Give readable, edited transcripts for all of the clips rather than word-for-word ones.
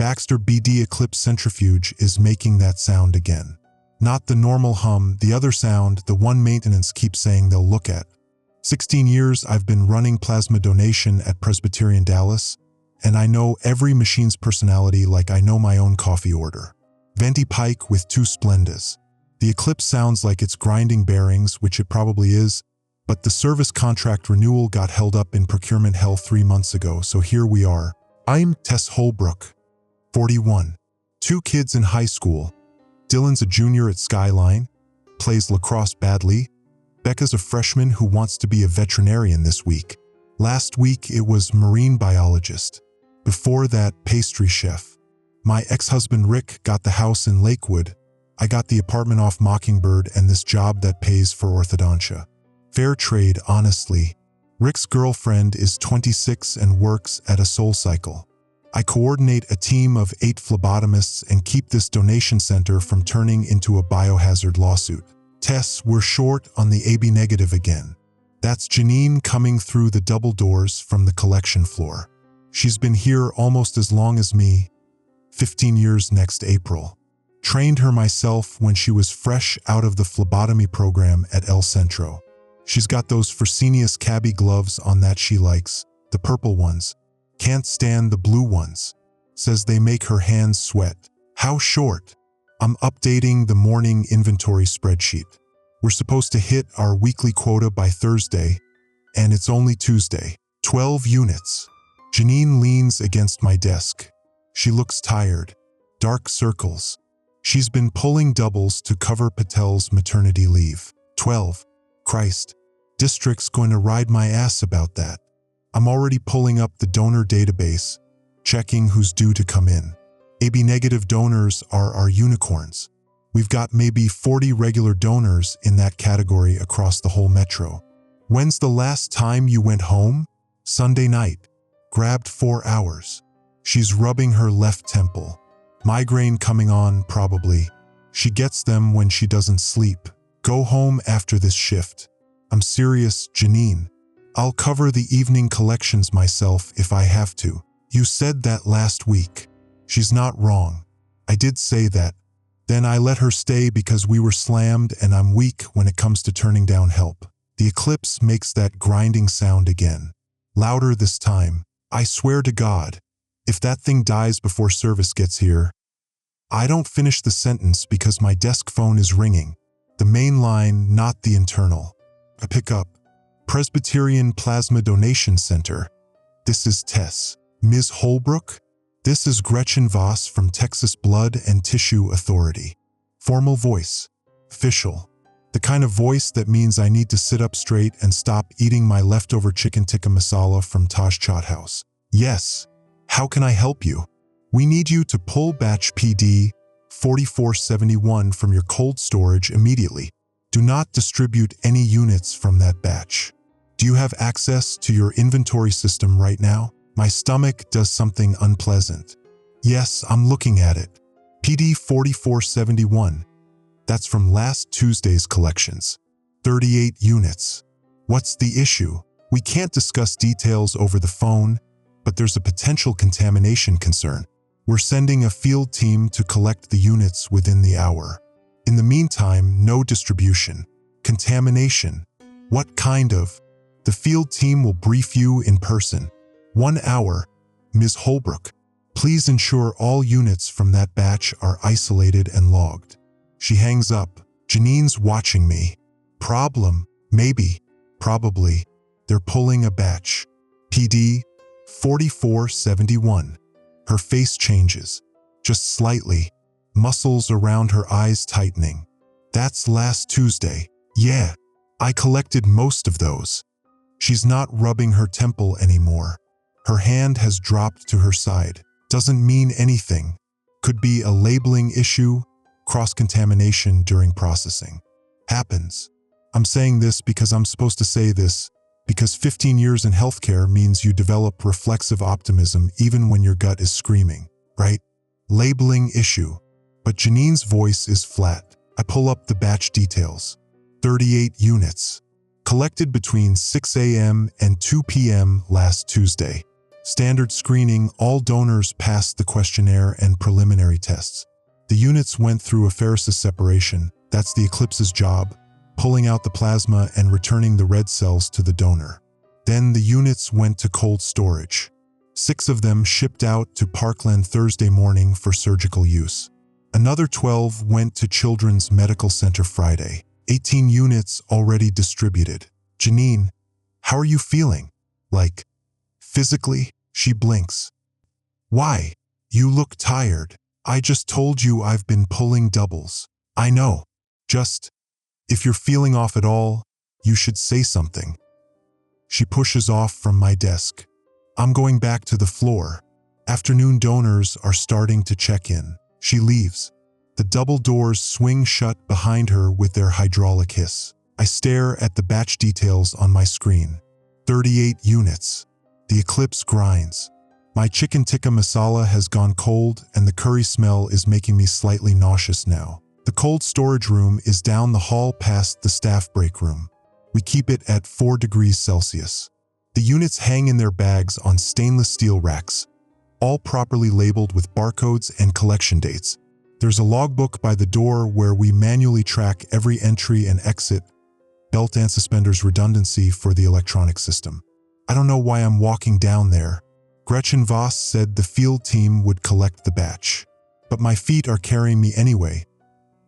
Baxter BD Eclipse Centrifuge is making that sound again. Not the normal hum, the other sound, the one maintenance keeps saying they'll look at. 16 years I've been running plasma donation at Presbyterian Dallas, and I know every machine's personality like I know my own coffee order. Venti Pike with 2 Splendas. The Eclipse sounds like it's grinding bearings, which it probably is, but the service contract renewal got held up in procurement hell 3 months ago, so here we are. I'm Tess Holbrook, 41. 2 kids in high school. Dylan's a junior at Skyline, plays lacrosse badly. Becca's a freshman who wants to be a veterinarian this week. Last week it was marine biologist. Before that, pastry chef. My ex-husband Rick got the house in Lakewood. I got the apartment off Mockingbird and this job that pays for orthodontia. Fair trade, honestly. Rick's girlfriend is 26 and works at a SoulCycle. I coordinate a team of 8 phlebotomists and keep this donation center from turning into a biohazard lawsuit. Tess, we're short on the AB negative again. That's Janine coming through the double doors from the collection floor. She's been here almost as long as me, 15 years next April. Trained her myself when she was fresh out of the phlebotomy program at El Centro. She's got those Fresenius cabbie gloves on that she likes, the purple ones. Can't stand the blue ones. Says they make her hands sweat. How short? I'm updating the morning inventory spreadsheet. We're supposed to hit our weekly quota by Thursday, and it's only Tuesday. 12 units. Janine leans against my desk. She looks tired. Dark circles. She's been pulling doubles to cover Patel's maternity leave. 12. Christ. District's going to ride my ass about that. I'm already pulling up the donor database, checking who's due to come in. AB negative donors are our unicorns. We've got maybe 40 regular donors in that category across the whole metro. When's the last time you went home? Sunday night. Grabbed 4 hours. She's rubbing her left temple. Migraine coming on, probably. She gets them when she doesn't sleep. Go home after this shift. I'm serious, Janine. I'll cover the evening collections myself if I have to. You said that last week. She's not wrong. I did say that. Then I let her stay because we were slammed and I'm weak when it comes to turning down help. The Eclipse makes that grinding sound again. Louder this time. I swear to God, if that thing dies before service gets here. I don't finish the sentence because my desk phone is ringing. The main line, not the internal. I pick up. Presbyterian Plasma Donation Center. This is Tess. Ms. Holbrook? This is Gretchen Voss from Texas Blood and Tissue Authority. Formal voice. Official. The kind of voice that means I need to sit up straight and stop eating my leftover chicken tikka masala from Taj Chat House. Yes. How can I help you? We need you to pull batch PD 4471 from your cold storage immediately. Do not distribute any units from that batch. Do you have access to your inventory system right now? My stomach does something unpleasant. Yes, I'm looking at it. PD 4471. That's from last Tuesday's collections. 38 units. What's the issue? We can't discuss details over the phone, but there's a potential contamination concern. We're sending a field team to collect the units within the hour. In the meantime, no distribution. Contamination. What kind of? The field team will brief you in person. 1 hour. Ms. Holbrook, please ensure all units from that batch are isolated and logged. She hangs up. Janine's watching me. Problem? Maybe. Probably. They're pulling a batch. PD 4471. Her face changes. Just slightly. Muscles around her eyes tightening. That's last Tuesday. Yeah. I collected most of those. She's not rubbing her temple anymore. Her hand has dropped to her side. Doesn't mean anything. Could be a labeling issue, cross-contamination during processing. Happens. I'm saying this because I'm supposed to say this, because 15 years in healthcare means you develop reflexive optimism even when your gut is screaming, right? Labeling issue. But Janine's voice is flat. I pull up the batch details. 38 units. Collected between 6 a.m. and 2 p.m. last Tuesday. Standard screening, all donors passed the questionnaire and preliminary tests. The units went through apheresis separation, that's the Eclipse's job, pulling out the plasma and returning the red cells to the donor. Then the units went to cold storage. 6 of them shipped out to Parkland Thursday morning for surgical use. Another 12 went to Children's Medical Center Friday. 18 units already distributed. Janine, how are you feeling? Like, physically? She blinks. Why? You look tired. I just told you I've been pulling doubles. I know. Just, if you're feeling off at all, you should say something. She pushes off from my desk. I'm going back to the floor. Afternoon donors are starting to check in. She leaves. The double doors swing shut behind her with their hydraulic hiss. I stare at the batch details on my screen. 38 units. The Eclipse grinds. My chicken tikka masala has gone cold and the curry smell is making me slightly nauseous now. The cold storage room is down the hall past the staff break room. We keep it at 4 degrees Celsius. The units hang in their bags on stainless steel racks, all properly labeled with barcodes and collection dates. There's a logbook by the door where we manually track every entry and exit, belt and suspenders redundancy for the electronic system. I don't know why I'm walking down there. Gretchen Voss said the field team would collect the batch. But my feet are carrying me anyway.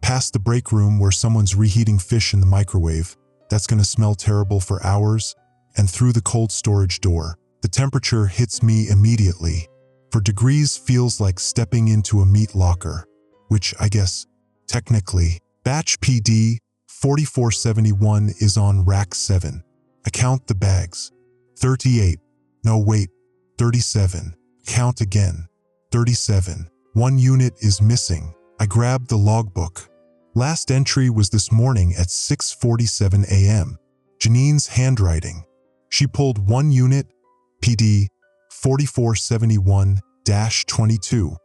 Past the break room where someone's reheating fish in the microwave, that's gonna smell terrible for hours, and through the cold storage door. The temperature hits me immediately. For degrees feels like stepping into a meat locker, which I guess, technically, batch PD 4471 is on rack 7. I count the bags. 38. No, wait. 37. Count again. 37. 1 unit is missing. I grab the logbook. Last entry was this morning at 6:47 a.m. Janine's handwriting. She pulled 1 unit, PD 4471-22,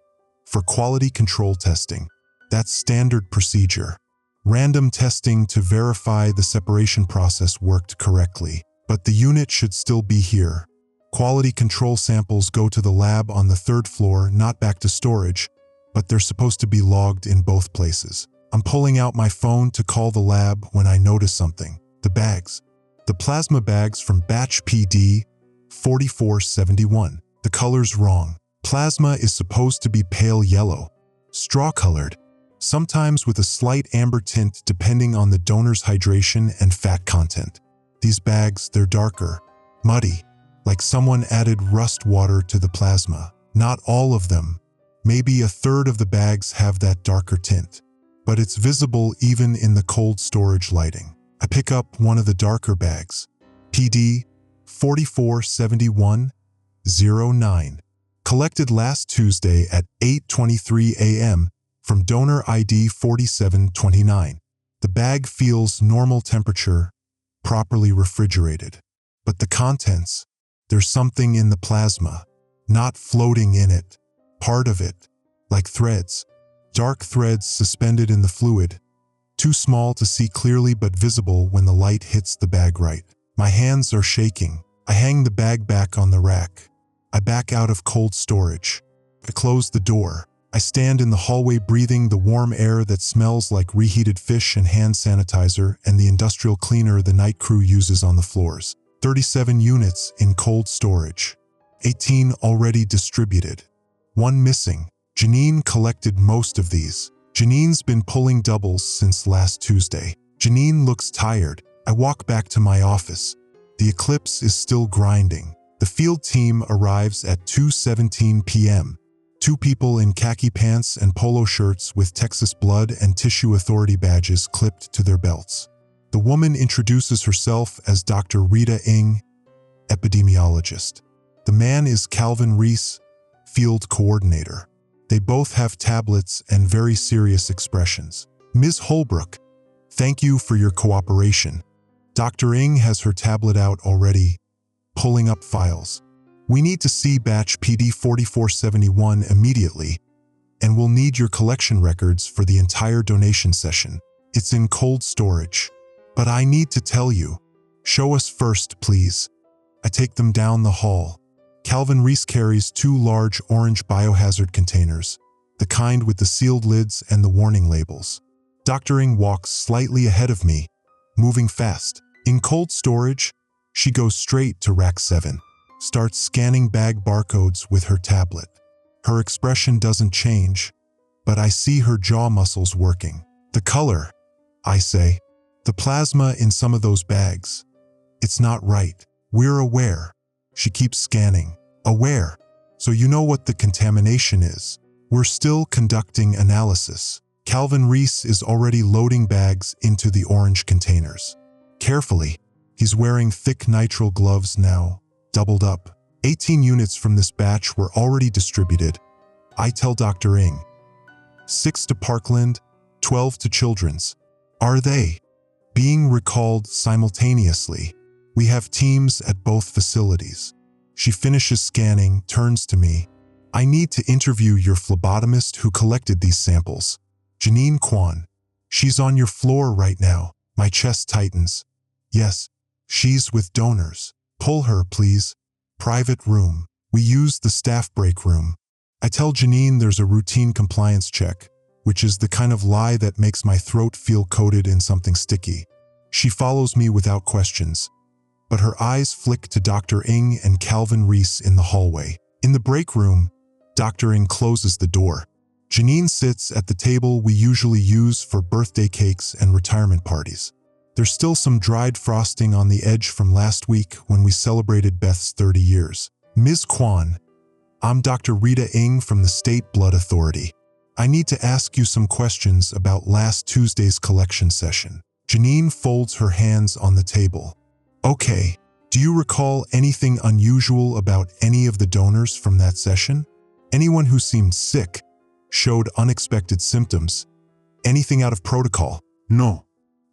for quality control testing. That's standard procedure. Random testing to verify the separation process worked correctly. But the unit should still be here. Quality control samples go to the lab on the 3rd floor, not back to storage, but they're supposed to be logged in both places. I'm pulling out my phone to call the lab when I notice something. The bags. The plasma bags from batch PD 4471. The color's wrong. Plasma is supposed to be pale yellow, straw-colored, sometimes with a slight amber tint depending on the donor's hydration and fat content. These bags, they're darker, muddy, like someone added rust water to the plasma. Not all of them. Maybe a third of the bags have that darker tint, but it's visible even in the cold storage lighting. I pick up one of the darker bags, PD 4471-09, collected last Tuesday at 8:23 a.m. from donor ID 4729. The bag feels normal temperature, properly refrigerated. But the contents, there's something in the plasma, not floating in it, part of it, like threads. Dark threads suspended in the fluid, too small to see clearly but visible when the light hits the bag right. My hands are shaking. I hang the bag back on the rack. I back out of cold storage. I close the door. I stand in the hallway breathing the warm air that smells like reheated fish and hand sanitizer and the industrial cleaner the night crew uses on the floors. 37 units in cold storage. 18 already distributed. 1 missing. Janine collected most of these. Janine's been pulling doubles since last Tuesday. Janine looks tired. I walk back to my office. The Eclipse is still grinding. The field team arrives at 2:17 p.m. 2 people in khaki pants and polo shirts with Texas Blood and Tissue Authority badges clipped to their belts. The woman introduces herself as Dr. Rita Ng, epidemiologist. The man is Calvin Reese, field coordinator. They both have tablets and very serious expressions. Ms. Holbrook, thank you for your cooperation. Dr. Ng has her tablet out already, pulling up files. We need to see batch PD 4471 immediately, and we'll need your collection records for the entire donation session. It's in cold storage. But I need to tell you. Show us first, please. I take them down the hall. Calvin Reese carries 2 large orange biohazard containers, the kind with the sealed lids and the warning labels. Dr. Ng walks slightly ahead of me, moving fast. In cold storage, she goes straight to rack 7, starts scanning bag barcodes with her tablet. Her expression doesn't change, but I see her jaw muscles working. The color, I say. The plasma in some of those bags. It's not right. We're aware. She keeps scanning. Aware. So you know what the contamination is. We're still conducting analysis. Calvin Reese is already loading bags into the orange containers. Carefully. He's wearing thick nitrile gloves now, doubled up. 18 units from this batch were already distributed. I tell Dr. Ng. 6 to Parkland, 12 to Children's. Are they being recalled simultaneously? We have teams at both facilities. She finishes scanning, turns to me. I need to interview your phlebotomist who collected these samples. Janine Kwan. She's on your floor right now. My chest tightens. Yes, she's with donors. Pull her, please. Private room. We use the staff break room. I tell Janine there's a routine compliance check, which is the kind of lie that makes my throat feel coated in something sticky. She follows me without questions, but her eyes flick to Dr. Ng and Calvin Reese in the hallway. In the break room, Dr. Ng closes the door. Janine sits at the table we usually use for birthday cakes and retirement parties. There's still some dried frosting on the edge from last week when we celebrated Beth's 30 years. Ms. Kwan, I'm Dr. Rita Ng from the State Blood Authority. I need to ask you some questions about last Tuesday's collection session. Janine folds her hands on the table. Okay, do you recall anything unusual about any of the donors from that session? Anyone who seemed sick, showed unexpected symptoms, anything out of protocol? No.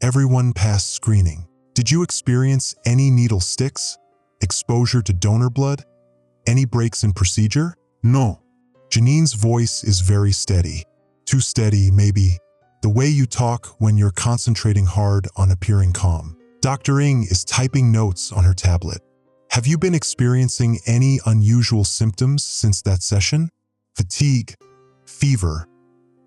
Everyone passed screening. Did you experience any needle sticks? Exposure to donor blood? Any breaks in procedure? No. Janine's voice is very steady. Too steady, maybe. The way you talk when you're concentrating hard on appearing calm. Dr. Ng is typing notes on her tablet. Have you been experiencing any unusual symptoms since that session? Fatigue, fever,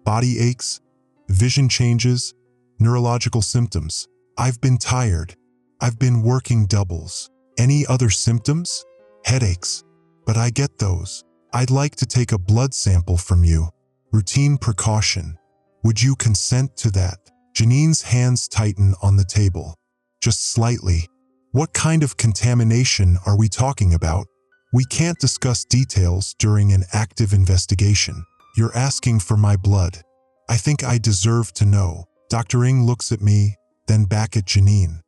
body aches, vision changes, neurological symptoms. I've been tired. I've been working doubles. Any other symptoms? Headaches. But I get those. I'd like to take a blood sample from you. Routine precaution. Would you consent to that? Janine's hands tighten on the table. Just slightly. What kind of contamination are we talking about? We can't discuss details during an active investigation. You're asking for my blood. I think I deserve to know. Dr. Ng looks at me, then back at Janine.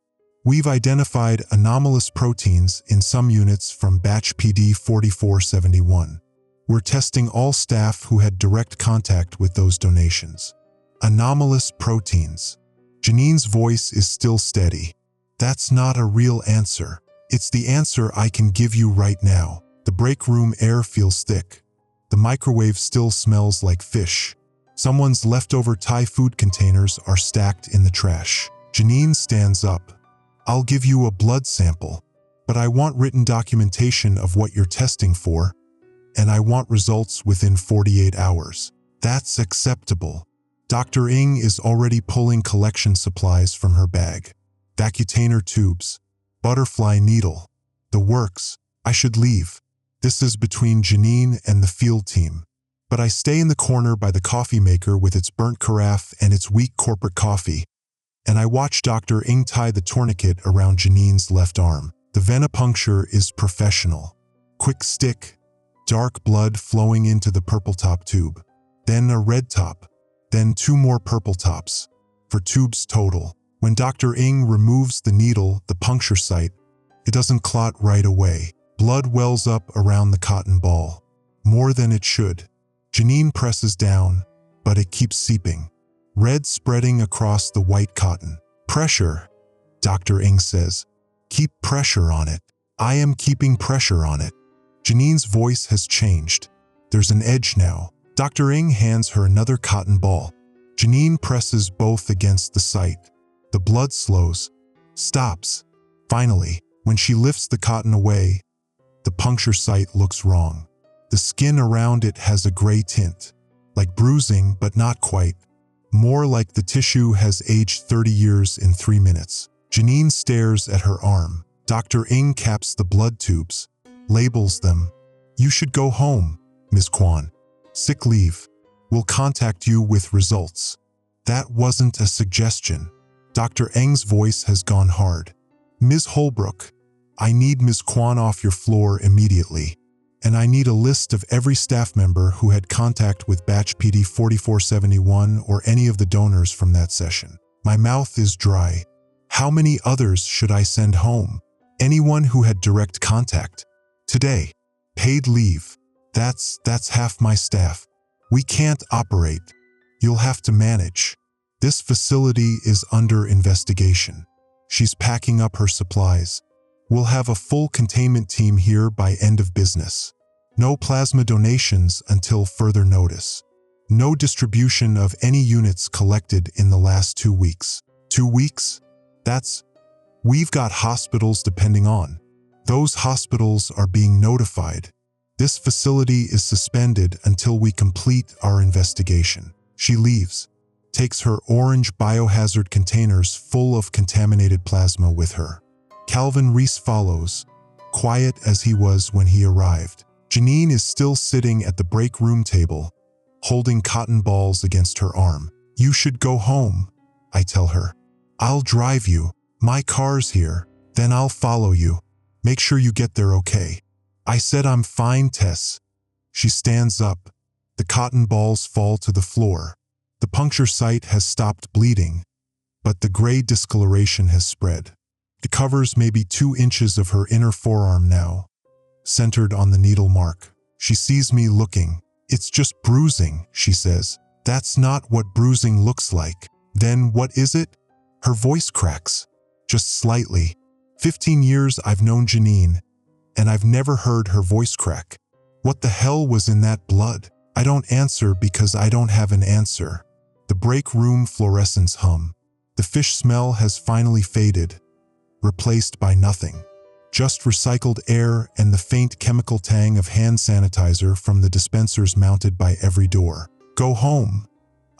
We've identified anomalous proteins in some units from batch PD 4471. We're testing all staff who had direct contact with those donations. Anomalous proteins. Janine's voice is still steady. That's not a real answer. It's the answer I can give you right now. The break room air feels thick. The microwave still smells like fish. Someone's leftover Thai food containers are stacked in the trash. Janine stands up. I'll give you a blood sample, but I want written documentation of what you're testing for, and I want results within 48 hours. That's acceptable. Dr. Ng is already pulling collection supplies from her bag. Vacutainer tubes, butterfly needle, the works. I should leave. This is between Janine and the field team. But I stay in the corner by the coffee maker with its burnt carafe and its weak corporate coffee, and I watch Dr. Ng tie the tourniquet around Janine's left arm. The venipuncture is professional. Quick stick, dark blood flowing into the purple top tube. Then a red top. Then 2 more purple tops. For tubes total. When Dr. Ng removes the needle, the puncture site, it doesn't clot right away. Blood wells up around the cotton ball. More than it should. Janine presses down, but it keeps seeping. Red spreading across the white cotton. Pressure, Dr. Ng says. Keep pressure on it. I am keeping pressure on it. Janine's voice has changed. There's an edge now. Dr. Ng hands her another cotton ball. Janine presses both against the site. The blood slows, stops. Finally, when she lifts the cotton away, the puncture site looks wrong. The skin around it has a gray tint, like bruising but not quite. More like the tissue has aged 30 years in 3 minutes. Janine stares at her arm. Dr. Ng caps the blood tubes, labels them. You should go home, Ms. Kwan. Sick leave. We'll contact you with results. That wasn't a suggestion. Dr. Ng's voice has gone hard. Ms. Holbrook, I need Ms. Kwan off your floor immediately. And I need a list of every staff member who had contact with batch PD 4471 or any of the donors from that session. My mouth is dry. How many others should I send home? Anyone who had direct contact. Today. Paid leave. That's half my staff. We can't operate. You'll have to manage. This facility is under investigation. She's packing up her supplies. We'll have a full containment team here by end of business. No plasma donations until further notice. No distribution of any units collected in the last 2 weeks. 2 weeks? We've got hospitals depending on. Those hospitals are being notified. This facility is suspended until we complete our investigation. She leaves, takes her orange biohazard containers full of contaminated plasma with her. Calvin Reese follows, quiet as he was when he arrived. Janine is still sitting at the break room table, holding cotton balls against her arm. You should go home, I tell her. I'll drive you. My car's here. Then I'll follow you. Make sure you get there okay. I said I'm fine, Tess. She stands up. The cotton balls fall to the floor. The puncture site has stopped bleeding, but the gray discoloration has spread. It covers maybe 2 inches of her inner forearm now, centered on the needle mark. She sees me looking. It's just bruising, she says. That's not what bruising looks like. Then what is it? Her voice cracks, just slightly. 15 years I've known Janine, and I've never heard her voice crack. What the hell was in that blood? I don't answer because I don't have an answer. The break room fluorescents hum. The fish smell has finally faded, replaced by nothing. Just recycled air and the faint chemical tang of hand sanitizer from the dispensers mounted by every door. Go home,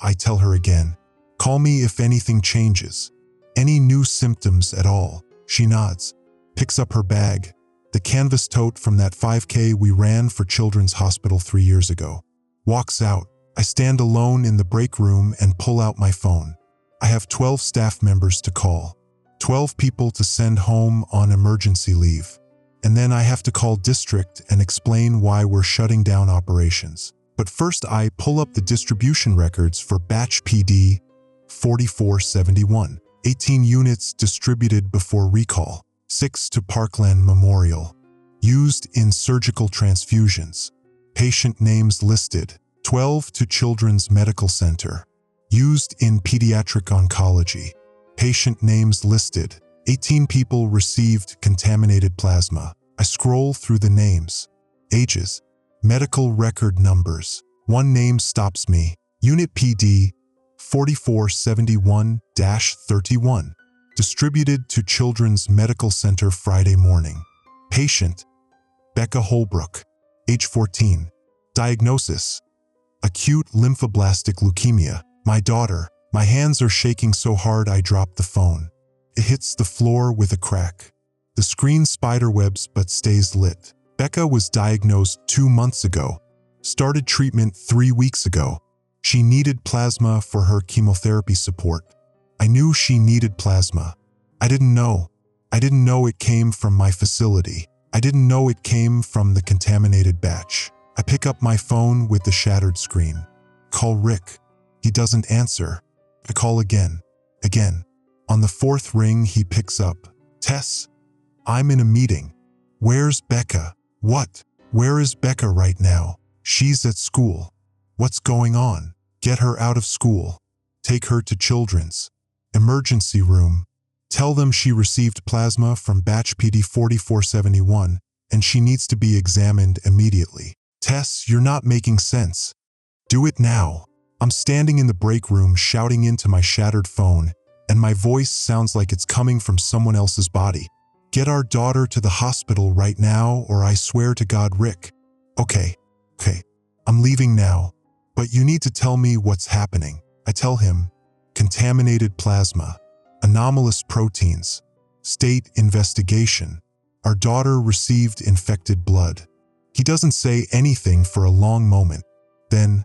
I tell her again. Call me if anything changes. Any new symptoms at all. She nods, picks up her bag, the canvas tote from that 5K we ran for Children's Hospital 3 years ago. Walks out. I stand alone in the break room and pull out my phone. I have 12 staff members to call. 12 people to send home on emergency leave. And then I have to call district and explain why we're shutting down operations. But first I pull up the distribution records for batch PD 4471. 18 units distributed before recall. 6 to Parkland Memorial. Used in surgical transfusions. Patient names listed. 12 to Children's Medical Center. Used in pediatric oncology. Patient names listed. 18 people received contaminated plasma. I scroll through the names. Ages. Medical record numbers. One name stops me. Unit PD 4471-31. Distributed to Children's Medical Center Friday morning. Patient, Becca Holbrook, age 14. Diagnosis, acute lymphoblastic leukemia. My daughter. My hands are shaking so hard I drop the phone. It hits the floor with a crack. The screen spiderwebs but stays lit. Becca was diagnosed 2 months ago. Started treatment 3 weeks ago. She needed plasma for her chemotherapy support. I knew she needed plasma. I didn't know. I didn't know it came from my facility. I didn't know it came from the contaminated batch. I pick up my phone with the shattered screen. Call Rick. He doesn't answer. I call again. On the 4th ring, he picks up. Tess, I'm in a meeting. Where's Becca? What? Where is Becca right now? She's at school. What's going on? Get her out of school. Take her to Children's emergency room. Tell them she received plasma from batch PD 4471 and she needs to be examined immediately. Tess, you're not making sense. Do it now. I'm standing in the break room shouting into my shattered phone, and my voice sounds like it's coming from someone else's body. Get our daughter to the hospital right now, or I swear to God, Rick. Okay, I'm leaving now, but you need to tell me what's happening. I tell him, contaminated plasma, anomalous proteins, state investigation. Our daughter received infected blood. He doesn't say anything for a long moment. Then,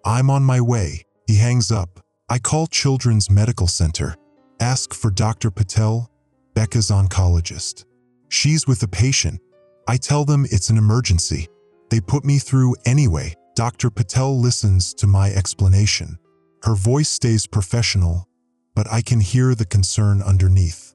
I'm on my way. He hangs up. I call Children's Medical Center. Ask for Dr. Patel, Becca's oncologist. She's with a patient. I tell them it's an emergency. They put me through anyway. Dr. Patel listens to my explanation. Her voice stays professional, but I can hear the concern underneath.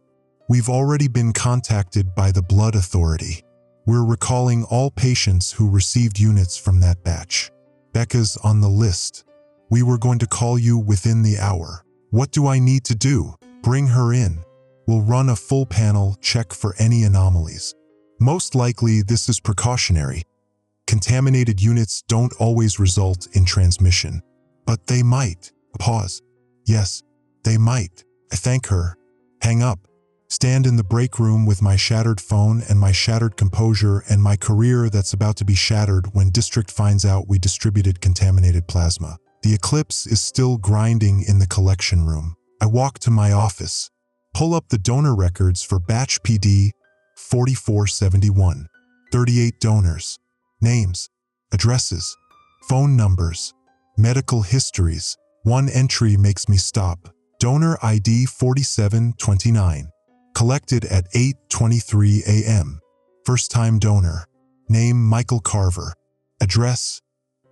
We've already been contacted by the blood authority. We're recalling all patients who received units from that batch. Becca's on the list. We were going to call you within the hour. What do I need to do? Bring her in. We'll run a full panel check for any anomalies. Most likely this is precautionary. Contaminated units don't always result in transmission, but they might. Pause. Yes, they might. I thank her. Hang up. Stand in the break room with my shattered phone and my shattered composure and my career that's about to be shattered when district finds out we distributed contaminated plasma. The eclipse is still grinding in the collection room. I walk to my office, pull up the donor records for batch PD 4471. 38 donors. Names, addresses, phone numbers, medical histories. One entry makes me stop. Donor ID 4729. Collected at 8:23 a.m. First-time donor. Name Michael Carver. Address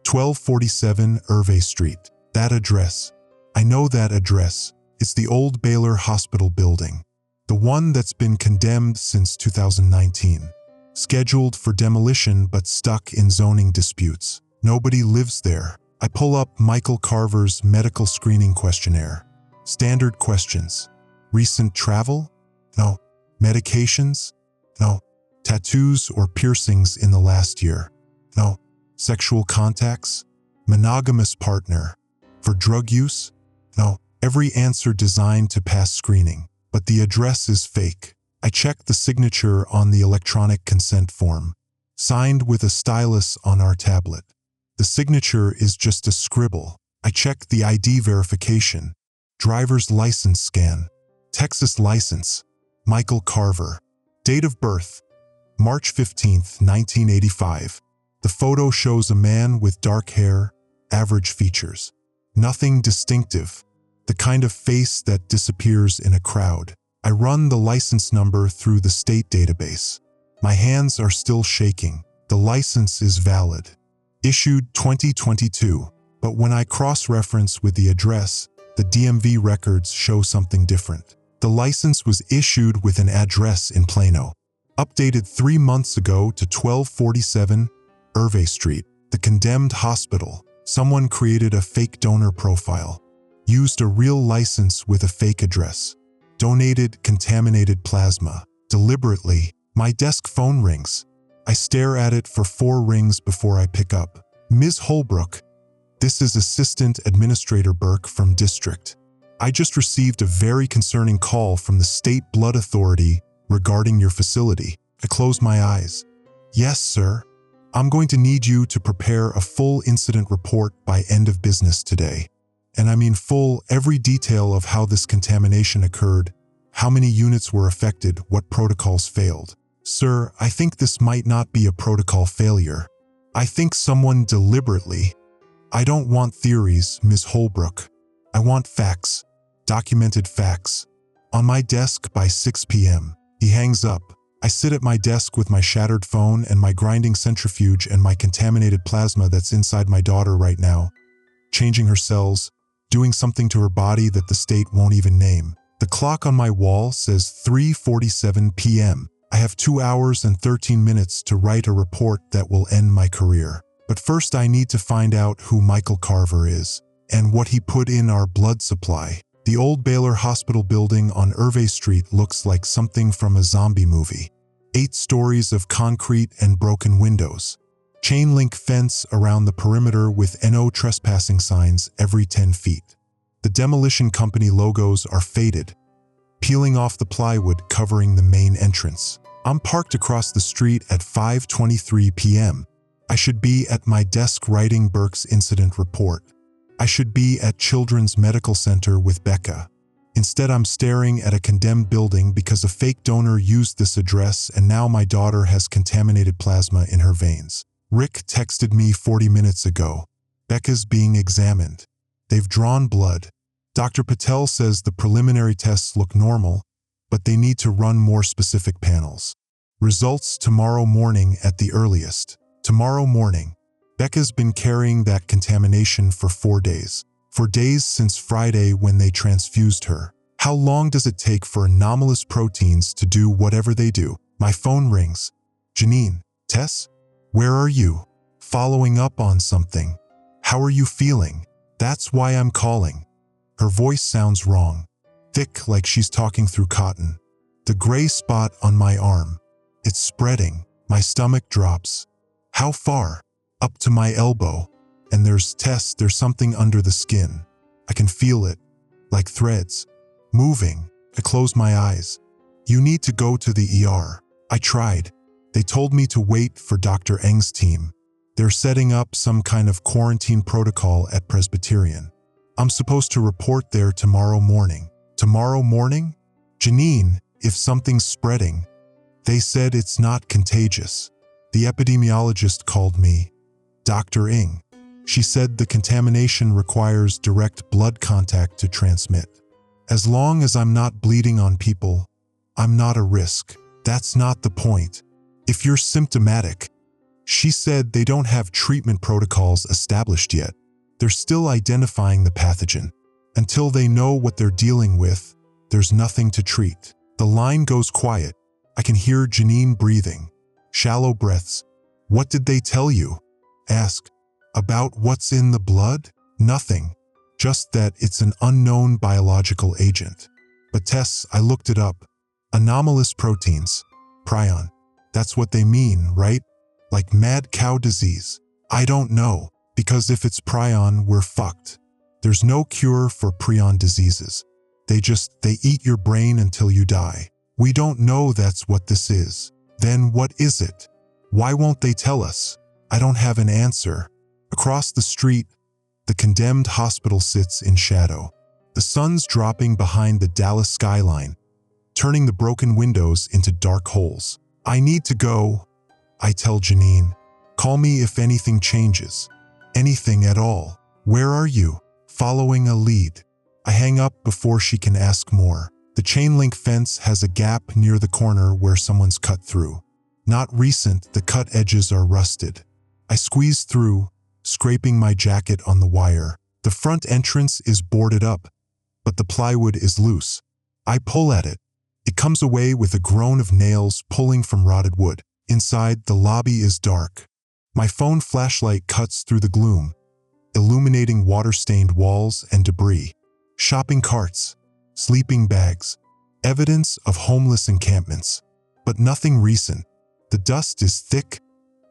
1247 Hervey Street. That address. I know that address. It's the old Baylor Hospital building. The one that's been condemned since 2019. Scheduled for demolition but stuck in zoning disputes. Nobody lives there. I pull up Michael Carver's medical screening questionnaire. Standard questions. Recent travel? No. Medications? No. Tattoos or piercings in the last year? No. Sexual contacts? Monogamous partner? For drug use? No. Every answer designed to pass screening, but the address is fake. I check the signature on the electronic consent form, signed with a stylus on our tablet. The signature is just a scribble. I check the ID verification, driver's license scan, Texas license, Michael Carver. Date of birth, March 15th, 1985. The photo shows a man with dark hair, average features. Nothing distinctive, the kind of face that disappears in a crowd. I run the license number through the state database. My hands are still shaking. The license is valid. Issued 2022. But when I cross-reference with the address, the DMV records show something different. The license was issued with an address in Plano. Updated 3 months ago to 1247 Hervey Street. The condemned hospital. Someone created a fake donor profile. Used a real license with a fake address. Donated contaminated plasma. Deliberately. My desk phone rings. I stare at it for 4 rings before I pick up. Ms. Holbrook. This is Assistant Administrator Burke from District. I just received a very concerning call from the State Blood Authority regarding your facility. I close my eyes. Yes, sir. I'm going to need you to prepare a full incident report by end of business today. And I mean full, every detail of how this contamination occurred, how many units were affected, what protocols failed. Sir, I think this might not be a protocol failure. I think someone deliberately. I don't want theories, Ms. Holbrook. I want facts. Documented facts. On my desk by 6 p.m. He hangs up. I sit at my desk with my shattered phone and my grinding centrifuge and my contaminated plasma that's inside my daughter right now, changing her cells, doing something to her body that the state won't even name. The clock on my wall says 3:47 p.m. I have 2 hours and 13 minutes to write a report that will end my career. But first I need to find out who Michael Carver is and what he put in our blood supply. The old Baylor Hospital building on Hervey Street looks like something from a zombie movie. 8 stories of concrete and broken windows. Chain link fence around the perimeter with no trespassing signs every 10 feet. The demolition company logos are faded, peeling off the plywood covering the main entrance. I'm parked across the street at 5:23 p.m. I should be at my desk writing Burke's incident report. I should be at Children's Medical Center with Becca. Instead, I'm staring at a condemned building because a fake donor used this address and now my daughter has contaminated plasma in her veins. Rick texted me 40 minutes ago. Becca's being examined. They've drawn blood. Dr. Patel says the preliminary tests look normal, but they need to run more specific panels. Results tomorrow morning at the earliest. Tomorrow morning. Becca's been carrying that contamination for 4 days. For days since Friday when they transfused her. How long does it take for anomalous proteins to do whatever they do? My phone rings. Janine, Tess? Where are you? Following up on something. How are you feeling? That's why I'm calling. Her voice sounds wrong. Thick, like she's talking through cotton. The gray spot on my arm. It's spreading. My stomach drops. How far? Up to my elbow. And there's something under the skin. I can feel it, like threads, moving. I close my eyes. You need to go to the ER. I tried. They told me to wait for Dr. Eng's team. They're setting up some kind of quarantine protocol at Presbyterian. I'm supposed to report there tomorrow morning. Tomorrow morning? Janine, if something's spreading. They said it's not contagious. The epidemiologist called me. Dr. Eng. She said the contamination requires direct blood contact to transmit. As long as I'm not bleeding on people, I'm not a risk. That's not the point. If you're symptomatic, she said they don't have treatment protocols established yet. They're still identifying the pathogen. Until they know what they're dealing with, there's nothing to treat. The line goes quiet. I can hear Janine breathing. Shallow breaths. What did they tell you? Ask. About what's in the blood? Nothing. Just that it's an unknown biological agent. But Tess, I looked it up. Anomalous proteins. Prion. That's what they mean, right? Like mad cow disease. I don't know, because if it's prion, we're fucked. There's no cure for prion diseases. They eat your brain until you die. We don't know that's what this is. Then what is it? Why won't they tell us? I don't have an answer. Across the street, the condemned hospital sits in shadow. The sun's dropping behind the Dallas skyline, turning the broken windows into dark holes. I need to go, I tell Janine. Call me if anything changes. Anything at all. Where are you? Following a lead. I hang up before she can ask more. The chain link fence has a gap near the corner where someone's cut through. Not recent, the cut edges are rusted. I squeeze through, scraping my jacket on the wire. The front entrance is boarded up, but the plywood is loose. I pull at it. It comes away with a groan of nails pulling from rotted wood. Inside, the lobby is dark. My phone flashlight cuts through the gloom, illuminating water-stained walls and debris. Shopping carts, sleeping bags, evidence of homeless encampments. But nothing recent. The dust is thick,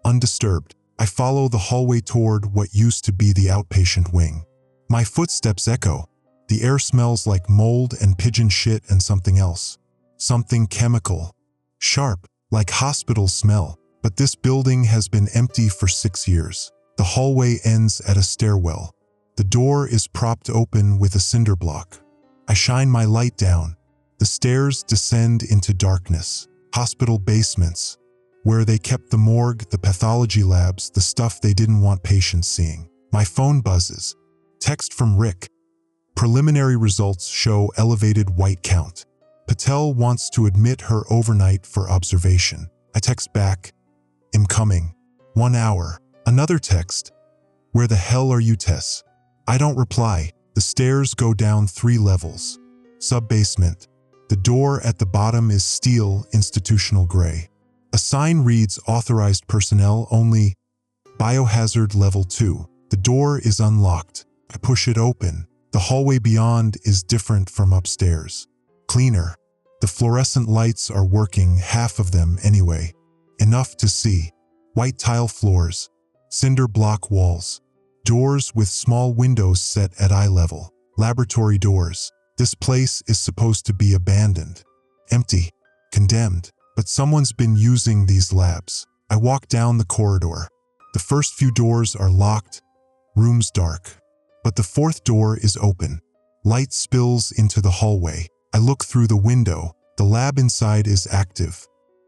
undisturbed. I follow the hallway toward what used to be the outpatient wing. My footsteps echo. The air smells like mold and pigeon shit and something else. Something chemical. Sharp, like hospital smell. But this building has been empty for 6 years. The hallway ends at a stairwell. The door is propped open with a cinder block. I shine my light down. The stairs descend into darkness. Hospital basements, where they kept the morgue, the pathology labs, the stuff they didn't want patients seeing. My phone buzzes. Text from Rick. Preliminary results show elevated white count. Patel wants to admit her overnight for observation. I text back, "I'm coming." 1 hour. Another text. "Where the hell are you, Tess?" I don't reply. The stairs go down 3 levels. Sub-basement. The door at the bottom is steel, institutional gray. A sign reads "Authorized personnel only, biohazard level 2." The door is unlocked. I push it open. The hallway beyond is different from upstairs. Cleaner. The fluorescent lights are working, half of them anyway. Enough to see. White tile floors. Cinder block walls. Doors with small windows set at eye level. Laboratory doors. This place is supposed to be abandoned. Empty. Condemned. but someone's been using these labs. I walk down the corridor. The first few doors are locked, rooms dark. But the fourth door is open. Light spills into the hallway. I look through the window. The lab inside is active.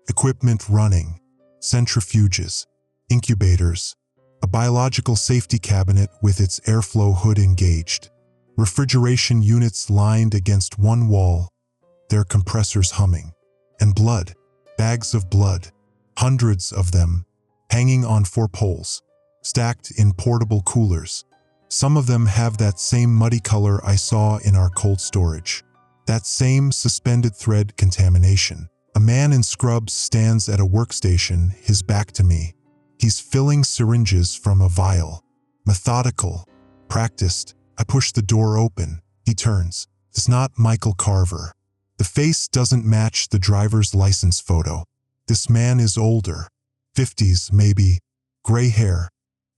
Equipment running. Centrifuges. Incubators. A biological safety cabinet with its airflow hood engaged. Refrigeration units lined against one wall, their compressors humming. And blood. Bags of blood. Hundreds of them, hanging on 4 poles, stacked in portable coolers. Some of them have that same muddy color I saw in our cold storage. That same suspended thread contamination. A man in scrubs stands at a workstation, his back to me. He's filling syringes from a vial. Methodical, practiced. I push the door open. He turns. It's not Michael Carver. The face doesn't match the driver's license photo. This man is older. 50s, maybe. Gray hair.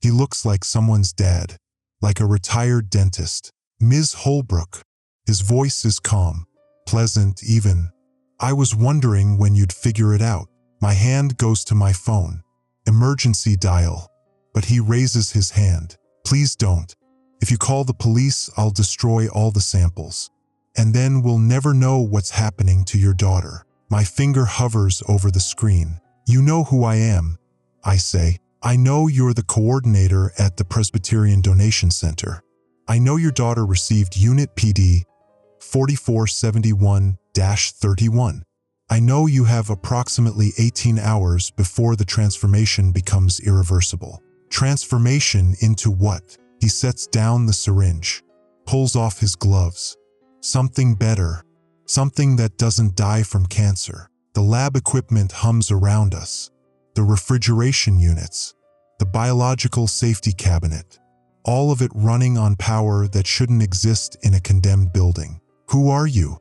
He looks like someone's dad. Like a retired dentist. Ms. Holbrook. His voice is calm. Pleasant, even. I was wondering when you'd figure it out. My hand goes to my phone. Emergency dial. But he raises his hand. Please don't. If you call the police, I'll destroy all the samples. And then we'll never know what's happening to your daughter. My finger hovers over the screen. You know who I am, I say. I know you're the coordinator at the Presbyterian Donation Center. I know your daughter received Unit PD 4471-31. I know you have approximately 18 hours before the transformation becomes irreversible. Transformation into what? He sets down the syringe, pulls off his gloves. Something better. Something that doesn't die from cancer. The lab equipment hums around us. The refrigeration units. The biological safety cabinet. All of it running on power that shouldn't exist in a condemned building. Who are you?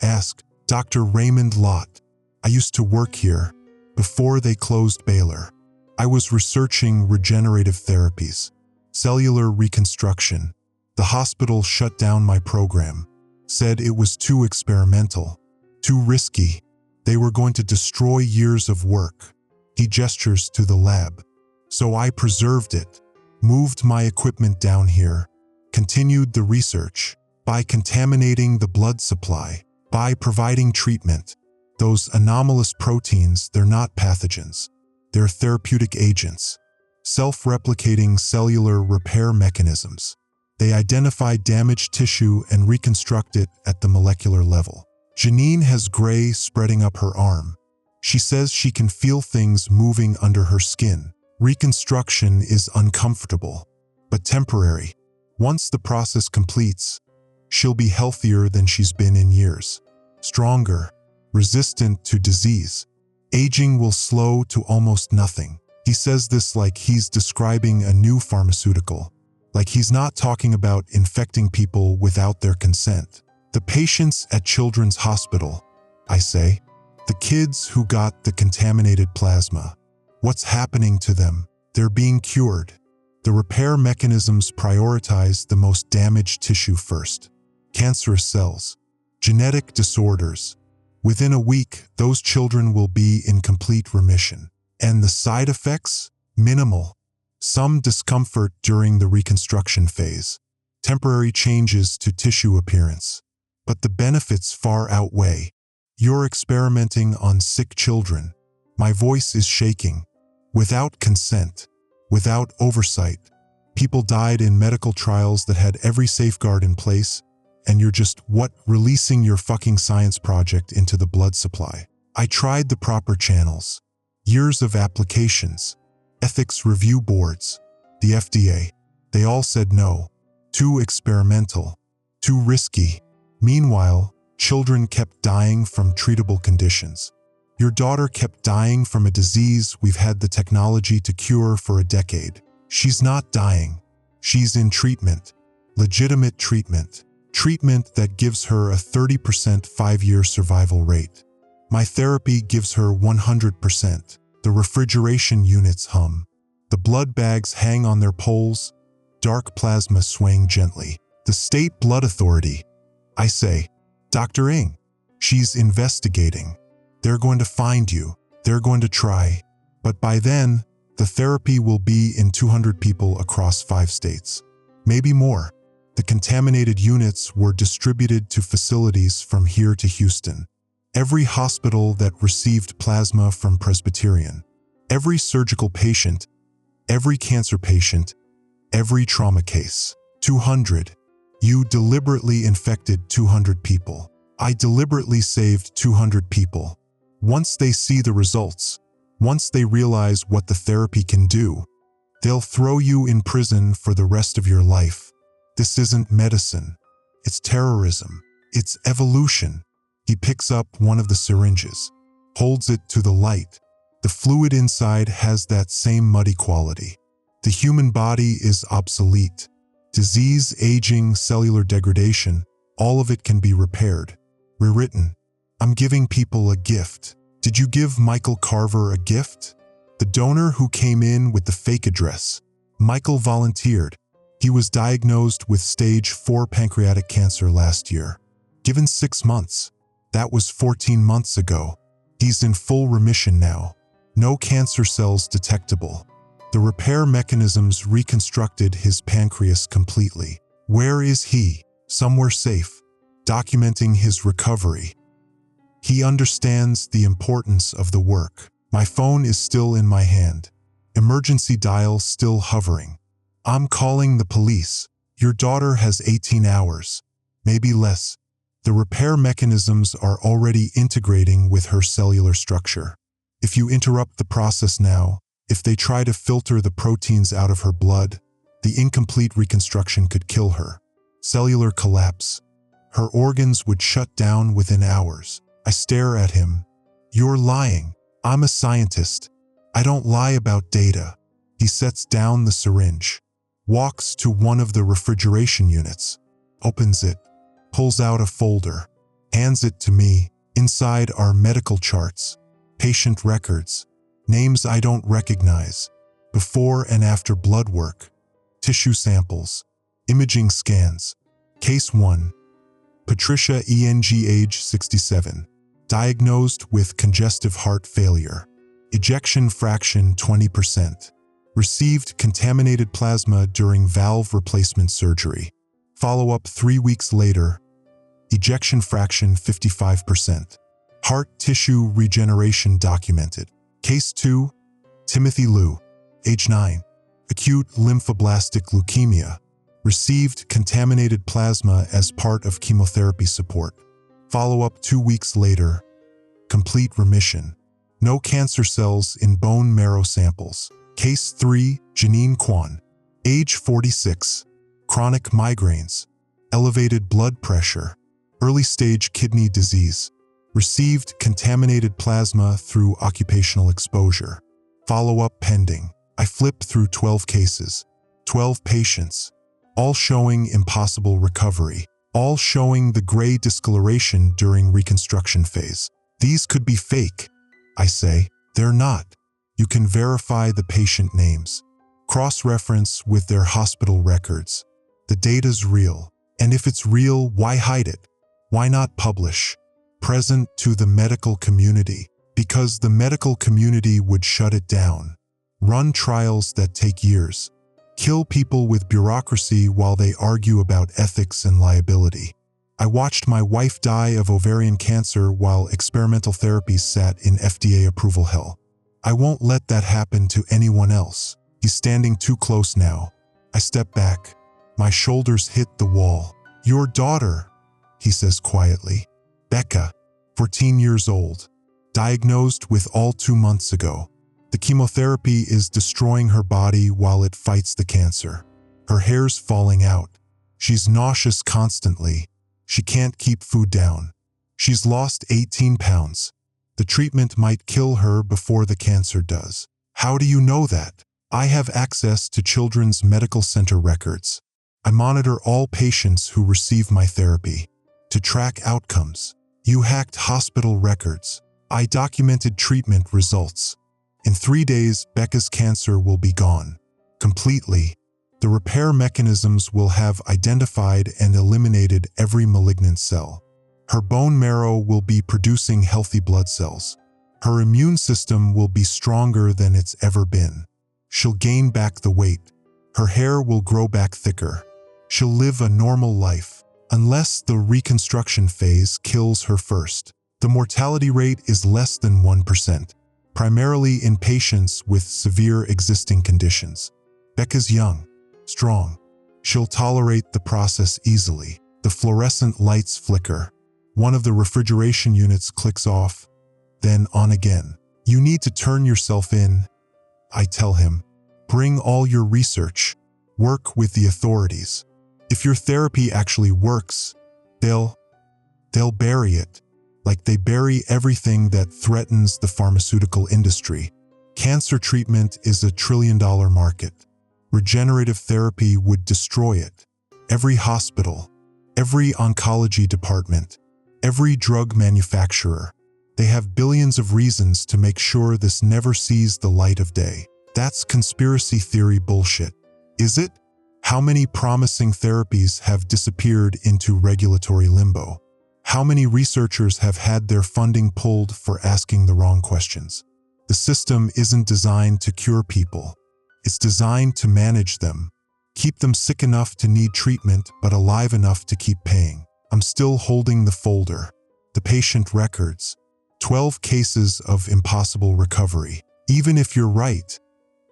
Ask Dr. Raymond Lott. I used to work here before they closed Baylor. I was researching regenerative therapies, cellular reconstruction. The hospital shut down my program. Said it was too experimental, too risky. They were going to destroy years of work. He gestures to the lab. So I preserved it, moved my equipment down here, continued the research by contaminating the blood supply, by providing treatment. Those anomalous proteins, they're not pathogens. They're therapeutic agents, self-replicating cellular repair mechanisms. They identify damaged tissue and reconstruct it at the molecular level. Janine has gray spreading up her arm. She says she can feel things moving under her skin. Reconstruction is uncomfortable, but temporary. Once the process completes, she'll be healthier than she's been in years. Stronger, resistant to disease. Aging will slow to almost nothing. He says this like he's describing a new pharmaceutical. Like he's not talking about infecting people without their consent. The patients at Children's Hospital, I say. The kids who got the contaminated plasma. What's happening to them? They're being cured. The repair mechanisms prioritize the most damaged tissue first. Cancerous cells. Genetic disorders. Within a week, those children will be in complete remission. And the side effects? Minimal. Some discomfort during the reconstruction phase, temporary changes to tissue appearance. But the benefits far outweigh. You're experimenting on sick children. My voice is shaking. Without consent, without oversight. People died in medical trials that had every safeguard in place, and you're just, releasing your fucking science project into the blood supply. I tried the proper channels. Years of applications. Ethics review boards, the FDA, they all said no. Too experimental, too risky. Meanwhile, children kept dying from treatable conditions. Your daughter kept dying from a disease we've had the technology to cure for a decade. She's not dying. She's in treatment. Legitimate treatment. Treatment that gives her a 30% 5-year survival rate. My therapy gives her 100%. The refrigeration units hum. The blood bags hang on their poles, dark plasma swaying gently. The State Blood Authority. I say, Dr. Ng. She's investigating. They're going to find you. They're going to try. But by then, the therapy will be in 200 people across 5 states. Maybe more. The contaminated units were distributed to facilities from here to Houston. Every hospital that received plasma from Presbyterian. Every surgical patient. Every cancer patient. Every trauma case. 200. You deliberately infected 200 people. I deliberately saved 200 people. Once they see the results, once they realize what the therapy can do, they'll throw you in prison for the rest of your life. This isn't medicine. It's terrorism. It's evolution. He picks up one of the syringes, holds it to the light. The fluid inside has that same muddy quality. The human body is obsolete. Disease, aging, cellular degradation, all of it can be repaired, rewritten. I'm giving people a gift. Did you give Michael Carver a gift? The donor who came in with the fake address. Michael volunteered. He was diagnosed with stage 4 pancreatic cancer last year. Given 6 months. That was 14 months ago. He's in full remission now. No cancer cells detectable. The repair mechanisms reconstructed his pancreas completely. Where is he? Somewhere safe, documenting his recovery. He understands the importance of the work. My phone is still in my hand. Emergency dial still hovering. I'm calling the police. Your daughter has 18 hours, maybe less. The repair mechanisms are already integrating with her cellular structure. If you interrupt the process now, if they try to filter the proteins out of her blood, the incomplete reconstruction could kill her. Cellular collapse. Her organs would shut down within hours. I stare at him. You're lying. I'm a scientist. I don't lie about data. He sets down the syringe, walks to one of the refrigeration units, opens it, pulls out a folder, hands it to me. Inside are medical charts, patient records, names I don't recognize, before and after blood work, tissue samples, imaging scans. Case 1. Patricia ENG, age 67. Diagnosed with congestive heart failure. Ejection fraction 20%. Received contaminated plasma during valve replacement surgery. Follow-up 3 weeks later. Ejection fraction 55%. Heart tissue regeneration documented. Case 2. Timothy Liu, age 9. Acute lymphoblastic leukemia. Received contaminated plasma as part of chemotherapy support. Follow-up 2 weeks later. Complete remission. No cancer cells in bone marrow samples. Case 3. Janine Kwan, age 46. Chronic migraines. Elevated blood pressure. Early-stage kidney disease. Received contaminated plasma through occupational exposure. Follow-up pending. I flipped through 12 cases. 12 patients. All showing impossible recovery. All showing the gray discoloration during reconstruction phase. These could be fake, I say. They're not. You can verify the patient names. Cross-reference with their hospital records. The data's real. And if it's real, why hide it? Why not publish? Present to the medical community. Because the medical community would shut it down. Run trials that take years. Kill people with bureaucracy while they argue about ethics and liability. I watched my wife die of ovarian cancer while experimental therapies sat in FDA approval hell. I won't let that happen to anyone else. He's standing too close now. I step back. My shoulders hit the wall. Your daughter, he says quietly. Becca, 14 years old. Diagnosed with all 2 months ago. The chemotherapy is destroying her body while it fights the cancer. Her hair's falling out. She's nauseous constantly. She can't keep food down. She's lost 18 pounds. The treatment might kill her before the cancer does. How do you know that? I have access to Children's Medical Center records. I monitor all patients who receive my therapy. To track outcomes. You hacked hospital records. I documented treatment results. In 3 days, Becca's cancer will be gone. Completely. The repair mechanisms will have identified and eliminated every malignant cell. Her bone marrow will be producing healthy blood cells. Her immune system will be stronger than it's ever been. She'll gain back the weight. Her hair will grow back thicker. She'll live a normal life, unless the reconstruction phase kills her first. The mortality rate is less than 1%, primarily in patients with severe existing conditions. Becca's young, strong. She'll tolerate the process easily. The fluorescent lights flicker. One of the refrigeration units clicks off, then on again. You need to turn yourself in, I tell him. Bring all your research. Work with the authorities. If your therapy actually works, they'll bury it, like they bury everything that threatens the pharmaceutical industry. Cancer treatment is a trillion-dollar market. Regenerative therapy would destroy it. Every hospital, every oncology department, every drug manufacturer, they have billions of reasons to make sure this never sees the light of day. That's conspiracy theory bullshit, is it? How many promising therapies have disappeared into regulatory limbo? How many researchers have had their funding pulled for asking the wrong questions? The system isn't designed to cure people. It's designed to manage them, keep them sick enough to need treatment but alive enough to keep paying. I'm still holding the folder, the patient records, 12 cases of impossible recovery. Even if you're right,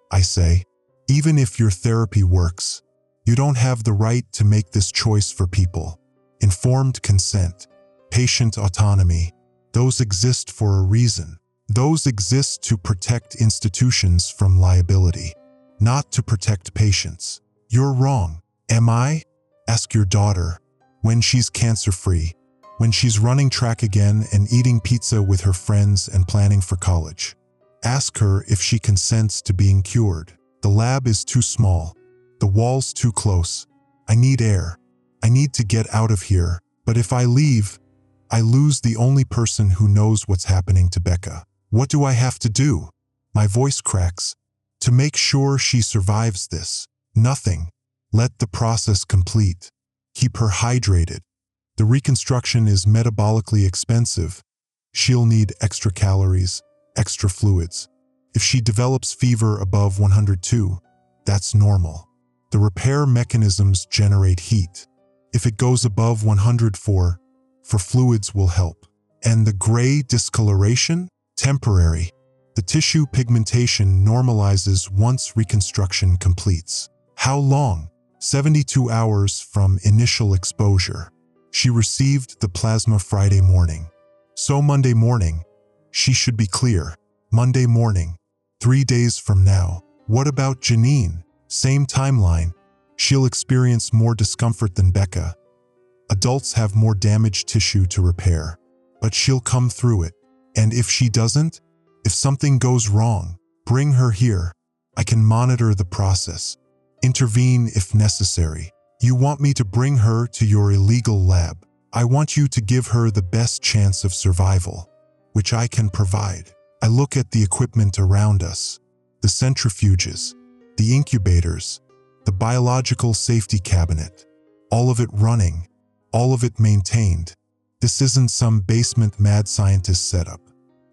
I say, even if your therapy works, you don't have the right to make this choice for people. Informed consent, patient autonomy, those exist for a reason. Those exist to protect institutions from liability, not to protect patients. You're wrong. Am I? Ask your daughter. When she's cancer-free, when she's running track again and eating pizza with her friends and planning for college. Ask her if she consents to being cured. The lab is too small. The wall's too close. I need air. I need to get out of here. But if I leave, I lose the only person who knows what's happening to Becca. What do I have to do? My voice cracks. To make sure she survives this. Nothing. Let the process complete. Keep her hydrated. The reconstruction is metabolically expensive. She'll need extra calories, extra fluids. If she develops fever above 102, that's normal. The repair mechanisms generate heat. If it goes above 104, fluids will help. And the gray discoloration? Temporary. The tissue pigmentation normalizes once reconstruction completes. How long? 72 hours from initial exposure. She received the plasma Friday morning. So Monday morning, she should be clear. Monday morning, 3 days from now. What about Janine? Same timeline. She'll experience more discomfort than Becca. Adults have more damaged tissue to repair, but she'll come through it. And if she doesn't, if something goes wrong, bring her here. I can monitor the process. Intervene if necessary. You want me to bring her to your illegal lab. I want you to give her the best chance of survival, which I can provide. I look at the equipment around us, the centrifuges, the incubators, the biological safety cabinet, all of it running, all of it maintained. This isn't some basement mad scientist setup.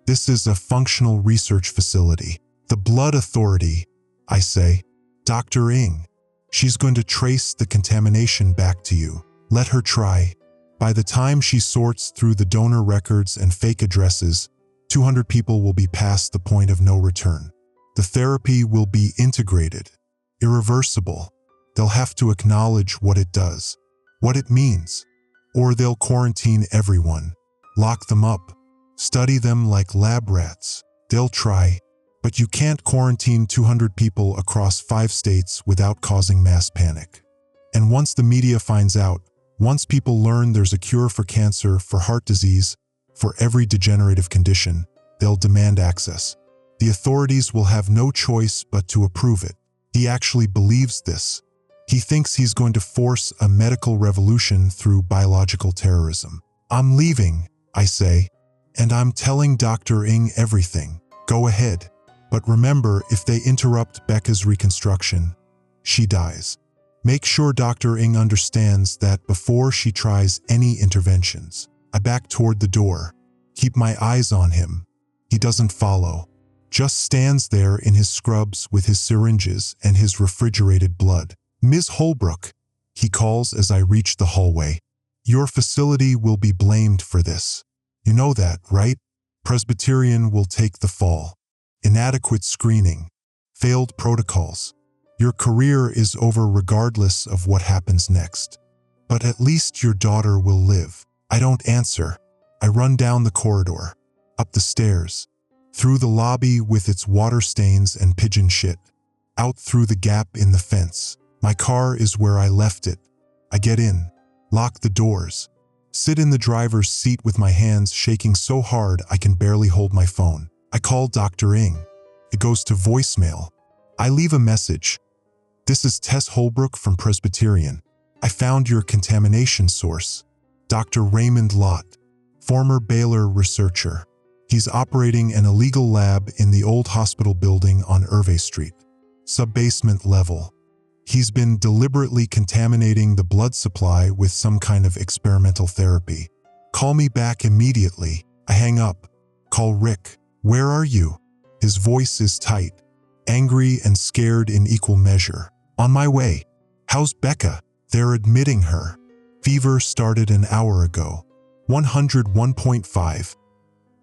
This is a functional research facility. The blood authority, I say. Dr. Ng. She's going to trace the contamination back to you. Let her try. By the time she sorts through the donor records and fake addresses, 200 people will be past the point of no return. The therapy will be integrated, irreversible. They'll have to acknowledge what it does, what it means, or they'll quarantine everyone, lock them up, study them like lab rats. They'll try, but you can't quarantine 200 people across 5 states without causing mass panic. And once the media finds out, once people learn there's a cure for cancer, for heart disease, for every degenerative condition, they'll demand access. The authorities will have no choice but to approve it. He actually believes this. He thinks he's going to force a medical revolution through biological terrorism. I'm leaving, I say, and I'm telling Dr. Ng everything. Go ahead. But remember, if they interrupt Becca's reconstruction, she dies. Make sure Dr. Ng understands that before she tries any interventions. I back toward the door, keep my eyes on him. He doesn't follow. Just stands there in his scrubs with his syringes and his refrigerated blood. Ms. Holbrook, he calls as I reach the hallway. Your facility will be blamed for this. You know that, right? Presbyterian will take the fall. Inadequate screening. Failed protocols. Your career is over regardless of what happens next. But at least your daughter will live. I don't answer. I run down the corridor, up the stairs, through the lobby with its water stains and pigeon shit, out through the gap in the fence. My car is where I left it. I get in, lock the doors, sit in the driver's seat with my hands shaking so hard I can barely hold my phone. I call Dr. Ng. It goes to voicemail. I leave a message. This is Tess Holbrook from Presbyterian. I found your contamination source. Dr. Raymond Lott, former Baylor researcher. He's operating an illegal lab in the old hospital building on Irvay Street, sub-basement level. He's been deliberately contaminating the blood supply with some kind of experimental therapy. Call me back immediately. I hang up. Call Rick. Where are you? His voice is tight, angry and scared in equal measure. On my way. How's Becca? They're admitting her. Fever started an hour ago. 101.5.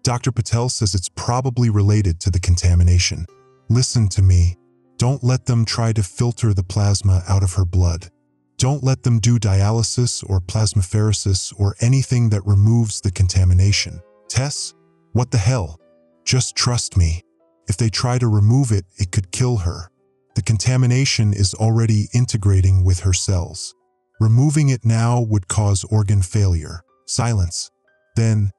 Dr. Patel says it's probably related to the contamination. Listen to me. Don't let them try to filter the plasma out of her blood. Don't let them do dialysis or plasmapheresis or anything that removes the contamination. Tess? What the hell? Just trust me. If they try to remove it, it could kill her. The contamination is already integrating with her cells. Removing it now would cause organ failure. Silence. Then,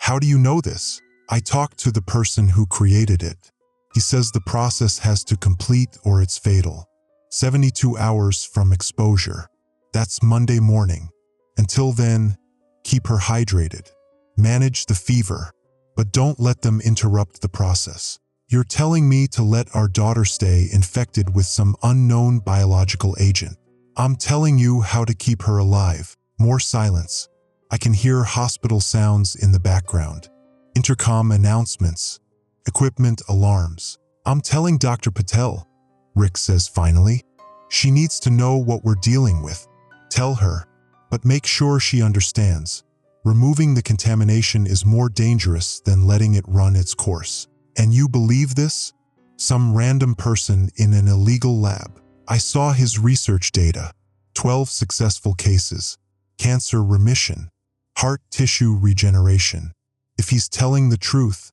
how do you know this? I talked to the person who created it. He says the process has to complete or it's fatal. 72 hours from exposure. That's Monday morning. Until then, keep her hydrated. Manage the fever, but don't let them interrupt the process. You're telling me to let our daughter stay infected with some unknown biological agent. I'm telling you how to keep her alive. More silence. I can hear hospital sounds in the background. Intercom announcements. Equipment alarms. I'm telling Dr. Patel, Rick says finally. She needs to know what we're dealing with. Tell her, but make sure she understands. Removing the contamination is more dangerous than letting it run its course. And you believe this? Some random person in an illegal lab. I saw his research data. 12 successful cases. Cancer remission. Heart tissue regeneration. If he's telling the truth,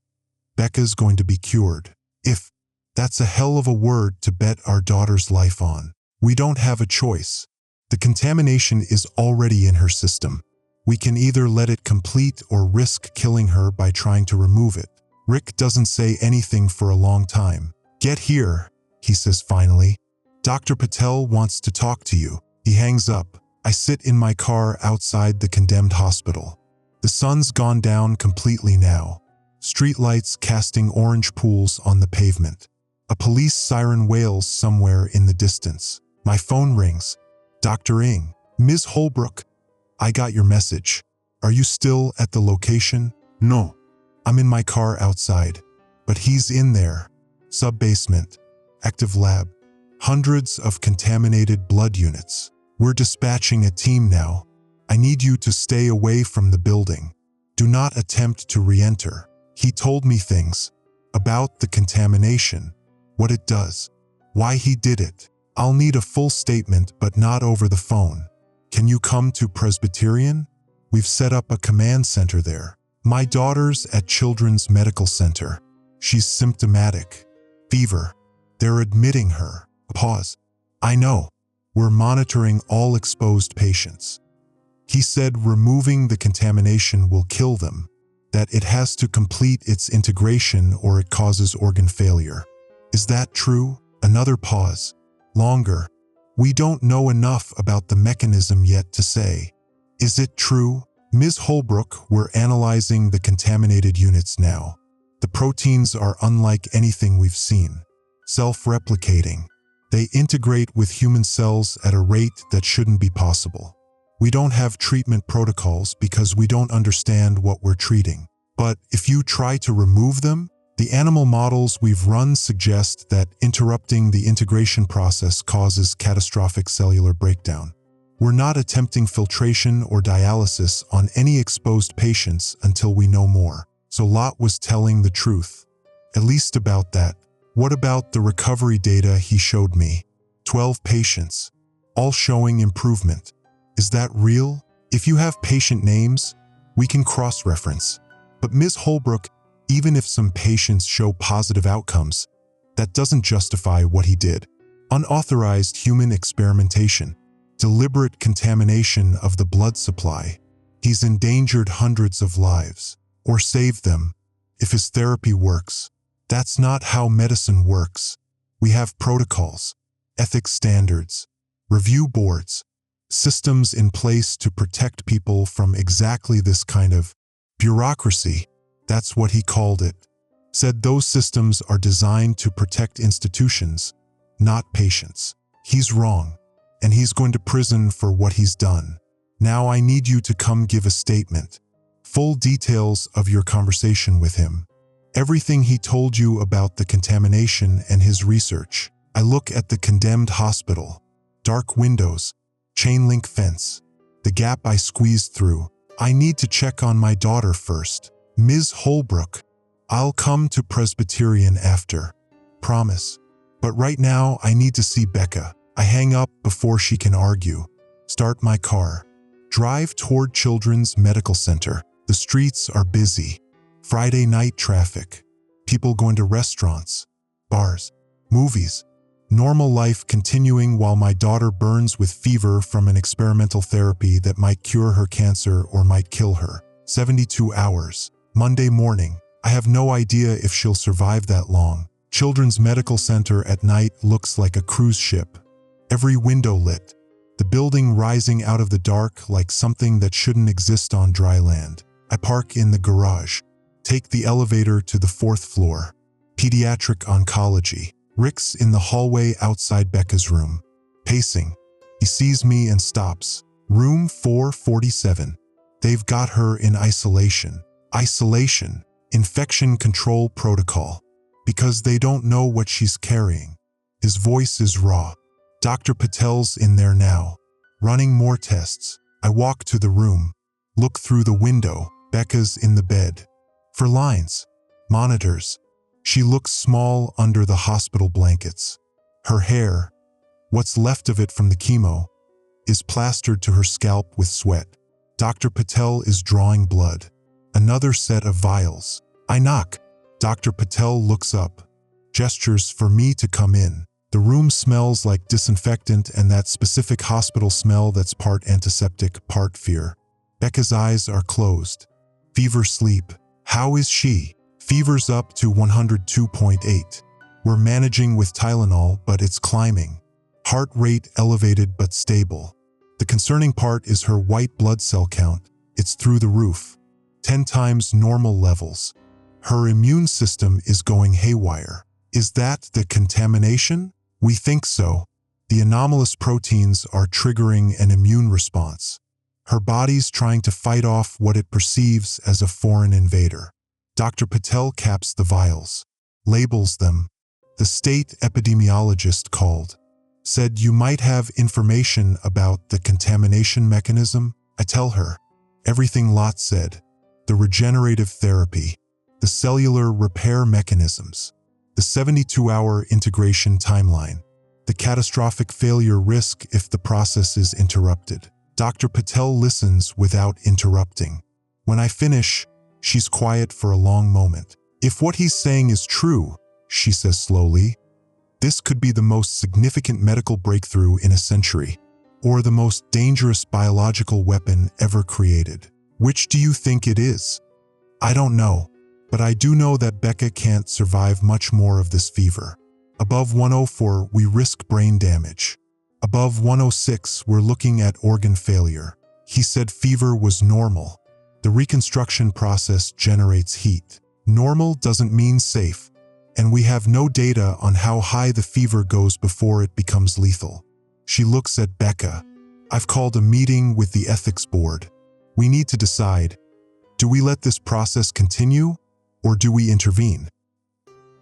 Becca's going to be cured. If, that's a hell of a word to bet our daughter's life on. We don't have a choice. The contamination is already in her system. We can either let it complete or risk killing her by trying to remove it. Rick doesn't say anything for a long time. Get here, he says finally. Dr. Patel wants to talk to you. He hangs up. I sit in my car outside the condemned hospital. The sun's gone down completely now. Streetlights casting orange pools on the pavement. A police siren wails somewhere in the distance. My phone rings. Dr. Ng. Ms. Holbrook. I got your message. Are you still at the location? No. I'm in my car outside. But he's in there. Sub-basement. Active lab. Hundreds of contaminated blood units. We're dispatching a team now. I need you to stay away from the building. Do not attempt to re-enter. He told me things about the contamination, what it does, why he did it. I'll need a full statement, but not over the phone. Can you come to Presbyterian? We've set up a command center there. My daughter's at Children's Medical Center. She's symptomatic. Fever. They're admitting her. Pause. I know. We're monitoring all exposed patients. He said removing the contamination will kill them, that it has to complete its integration or it causes organ failure. Is that true? Another pause. Longer. We don't know enough about the mechanism yet to say. Is it true? Ms. Holbrook, we're analyzing the contaminated units now. The proteins are unlike anything we've seen. Self-replicating. They integrate with human cells at a rate that shouldn't be possible. We don't have treatment protocols because we don't understand what we're treating. But if you try to remove them, The animal models we've run suggest that interrupting the integration process causes catastrophic cellular breakdown. We're not attempting filtration or dialysis on any exposed patients until we know more. So Lot was telling the truth. At least about that. What about the recovery data he showed me? 12 patients, all showing improvement. Is that real? If you have patient names, we can cross-reference. But Ms. Holbrook, even if some patients show positive outcomes, that doesn't justify what he did. Unauthorized human experimentation, deliberate contamination of the blood supply. He's endangered hundreds of lives, or saved them, if his therapy works. That's not how medicine works. We have protocols, ethics standards, review boards, systems in place to protect people from exactly this kind of bureaucracy. That's what he called it. Said those systems are designed to protect institutions, not patients. He's wrong, and he's going to prison for what he's done. Now I need you to come give a statement. Full details of your conversation with him. Everything he told you about the contamination and his research. I look at the condemned hospital. Dark windows, chain link fence, the gap I squeezed through. I need to check on my daughter first. Ms. Holbrook, I'll come to Presbyterian after. Promise. But right now I need to see Becca. I hang up before she can argue. Start my car. Drive toward Children's Medical Center. The streets are busy. Friday night traffic. People going to restaurants, bars, movies. Normal life continuing while my daughter burns with fever from an experimental therapy that might cure her cancer or might kill her. 72 hours. Monday morning. I have no idea if she'll survive that long. Children's Medical Center at night looks like a cruise ship. Every window lit. The building rising out of the dark like something that shouldn't exist on dry land. I park in the garage. Take the elevator to the 4th floor. Pediatric oncology. Rick's in the hallway outside Becca's room. Pacing. He sees me and stops. Room 447. They've got her in isolation. Isolation. Infection control protocol. Because they don't know what she's carrying. His voice is raw. Dr. Patel's in there now. Running more tests. I walk to the room. Look through the window. Becca's in the bed. For lines. Monitors. She looks small under the hospital blankets. Her hair, what's left of it from the chemo, is plastered to her scalp with sweat. Dr. Patel is drawing blood. Another set of vials. I knock. Dr. Patel looks up. Gestures for me to come in. The room smells like disinfectant and that specific hospital smell that's part antiseptic, part fear. Becca's eyes are closed. Fever sleep. How is she? Fever's up to 102.8. We're managing with Tylenol, but it's climbing. Heart rate elevated but stable. The concerning part is her white blood cell count. It's through the roof. 10 times normal levels. Her immune system is going haywire. Is that the contamination? We think so. The anomalous proteins are triggering an immune response. Her body's trying to fight off what it perceives as a foreign invader. Dr. Patel caps the vials, labels them. The state epidemiologist called. Said you might have information about the contamination mechanism. I tell her. Everything Lot said. The regenerative therapy. The cellular repair mechanisms. The 72-hour integration timeline. The catastrophic failure risk if the process is interrupted. Dr. Patel listens without interrupting. When I finish, she's quiet for a long moment. If what he's saying is true, she says slowly, this could be the most significant medical breakthrough in a century, or the most dangerous biological weapon ever created. Which do you think it is? I don't know, but I do know that Becca can't survive much more of this fever. Above 104, we risk brain damage. Above 106, we're looking at organ failure. He said fever was normal. The reconstruction process generates heat. Normal doesn't mean safe, and we have no data on how high the fever goes before it becomes lethal. She looks at Becca. I've called a meeting with the ethics board. We need to decide, do we let this process continue, or do we intervene?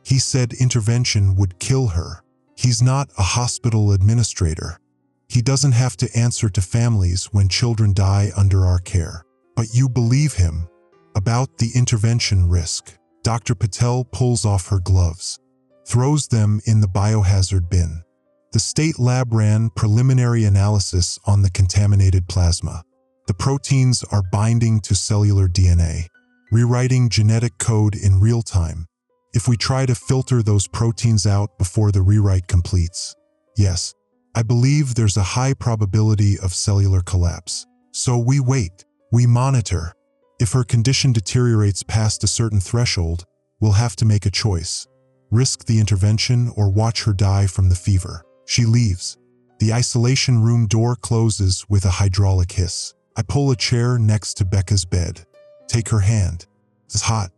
He said intervention would kill her. He's not a hospital administrator. He doesn't have to answer to families when children die under our care. But you believe him about the intervention risk. Dr. Patel pulls off her gloves, throws them in the biohazard bin. The state lab ran preliminary analysis on the contaminated plasma. The proteins are binding to cellular DNA, rewriting genetic code in real time. If we try to filter those proteins out before the rewrite completes, yes, I believe there's a high probability of cellular collapse. So we wait, we monitor. If her condition deteriorates past a certain threshold, we'll have to make a choice. Risk the intervention or watch her die from the fever. She leaves. The isolation room door closes with a hydraulic hiss. I pull a chair next to Becca's bed. Take her hand. It's hot,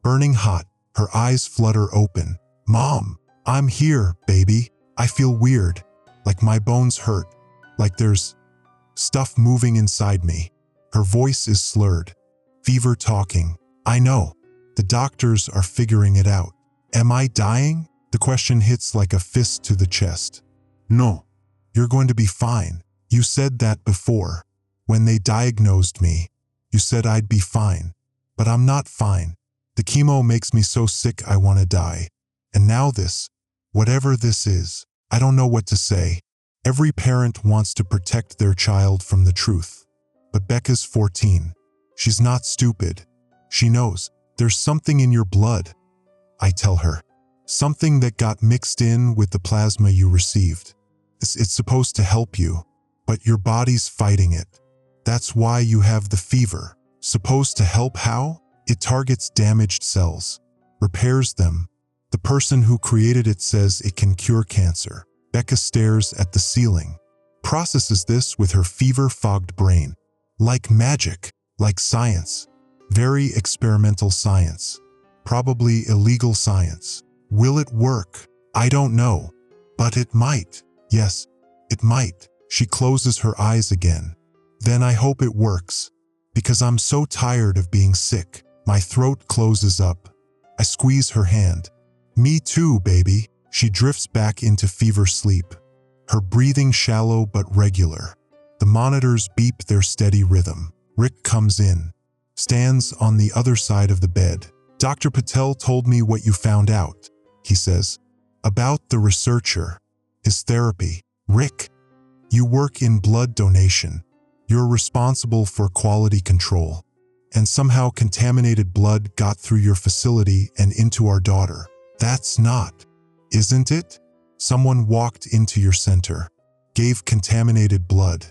burning hot. Her eyes flutter open. Mom, I'm here, baby. I feel weird, like my bones hurt, like there's stuff moving inside me. Her voice is slurred. Fever talking. I know. The doctors are figuring it out. Am I dying? The question hits like a fist to the chest. No, you're going to be fine. You said that before. When they diagnosed me, you said I'd be fine. But I'm not fine. The chemo makes me so sick I want to die. And now this, whatever this is, I don't know what to say. Every parent wants to protect their child from the truth. But Becca's 14. She's not stupid. She knows there's something in your blood. I tell her. Something that got mixed in with the plasma you received. It's supposed to help you, but your body's fighting it. That's why you have the fever. Supposed to help how? It targets damaged cells, repairs them. The person who created it says it can cure cancer. Becca stares at the ceiling, processes this with her fever-fogged brain. Like magic, like science. Very experimental science. Probably illegal science. Will it work? I don't know. But it might. Yes, it might. She closes her eyes again. Then I hope it works. Because I'm so tired of being sick. My throat closes up. I squeeze her hand. Me too, baby. She drifts back into fever sleep. Her breathing shallow but regular. The monitors beep their steady rhythm. Rick comes in. Stands on the other side of the bed. Dr. Patel told me what you found out, he says. About the researcher. His therapy. Rick, you work in blood donation. You're responsible for quality control. And somehow contaminated blood got through your facility and into our daughter. That's not, isn't it? Someone walked into your center, gave contaminated blood,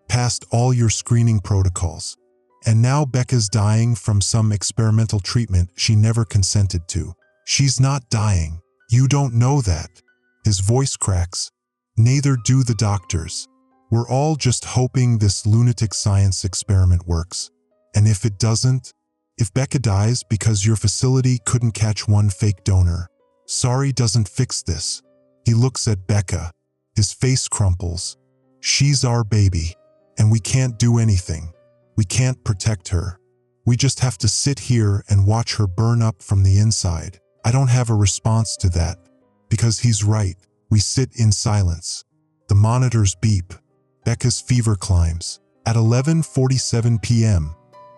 passed all your screening protocols. And now Becca's dying from some experimental treatment she never consented to. She's not dying. You don't know that. His voice cracks. Neither do the doctors. We're all just hoping this lunatic science experiment works. And if it doesn't, if Becca dies because your facility couldn't catch one fake donor, sorry doesn't fix this. He looks at Becca. His face crumples. She's our baby, and we can't do anything. We can't protect her. We just have to sit here and watch her burn up from the inside. I don't have a response to that, because he's right. We sit in silence. The monitors beep. Becca's fever climbs. At 11:47 p.m.,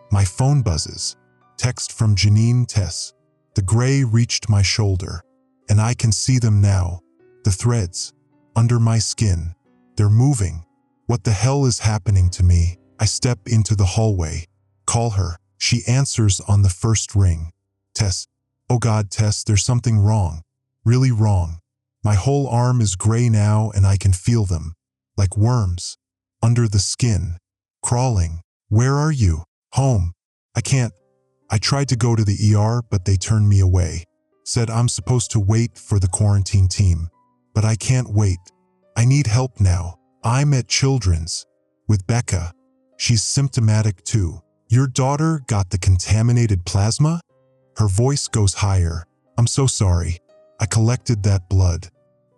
my phone buzzes. Text from Janine Tess. The gray reached my shoulder, and I can see them now. The threads, under my skin. They're moving. What the hell is happening to me? I step into the hallway. Call her. She answers on the first ring. Tess. Oh God, Tess, there's something wrong. Really wrong. My whole arm is gray now and I can feel them. Like worms. Under the skin. Crawling. Where are you? Home. I can't. I tried to go to the ER, but they turned me away. Said I'm supposed to wait for the quarantine team. But I can't wait. I need help now. I'm at Children's. With Becca. She's symptomatic too. Your daughter got the contaminated plasma? Her voice goes higher. I'm so sorry. I collected that blood.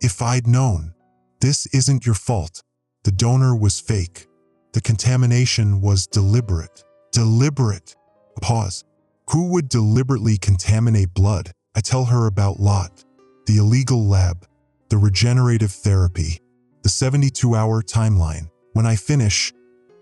If I'd known. This isn't your fault. The donor was fake. The contamination was deliberate. Deliberate. Pause. Who would deliberately contaminate blood? I tell her about Lot. the illegal lab, the regenerative therapy, the 72-hour timeline. When I finish,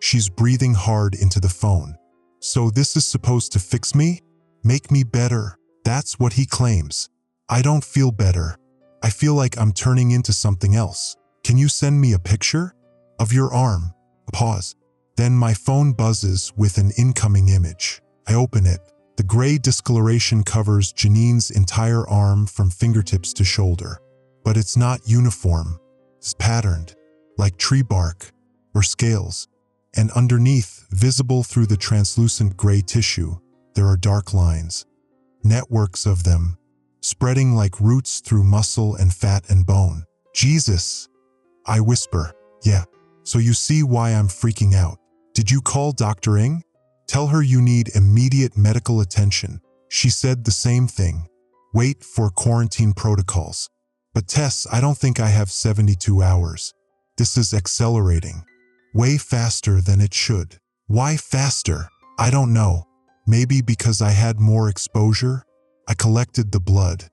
she's breathing hard into the phone. So this is supposed to fix me? Make me better? That's what he claims. I don't feel better. I feel like I'm turning into something else. Can you send me a picture of your arm? A pause. Then my phone buzzes with an incoming image. I open it. The gray discoloration covers Janine's entire arm from fingertips to shoulder. But it's not uniform. It's patterned, like tree bark or scales. And underneath, visible through the translucent gray tissue, there are dark lines. Networks of them, spreading like roots through muscle and fat and bone. Jesus! I whisper. Yeah, so you see why I'm freaking out. Did you call Dr. Ng? Tell her you need immediate medical attention. She said the same thing. Wait for quarantine protocols. But Tess, I don't think I have 72 hours. This is accelerating. Way faster than it should. Why faster? I don't know. Maybe because I had more exposure? I collected the blood,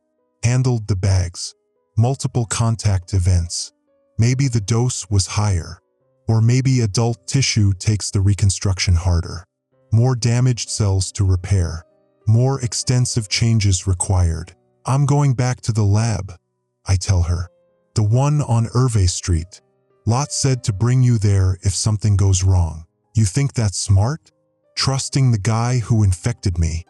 handled the bags, multiple contact events. Maybe the dose was higher. Or maybe adult tissue takes the reconstruction harder. More damaged cells to repair. More extensive changes required. I'm going back to the lab, I tell her. The one on Hervé Street. Lot said to bring you there if something goes wrong. You think that's smart? Trusting the guy who infected me.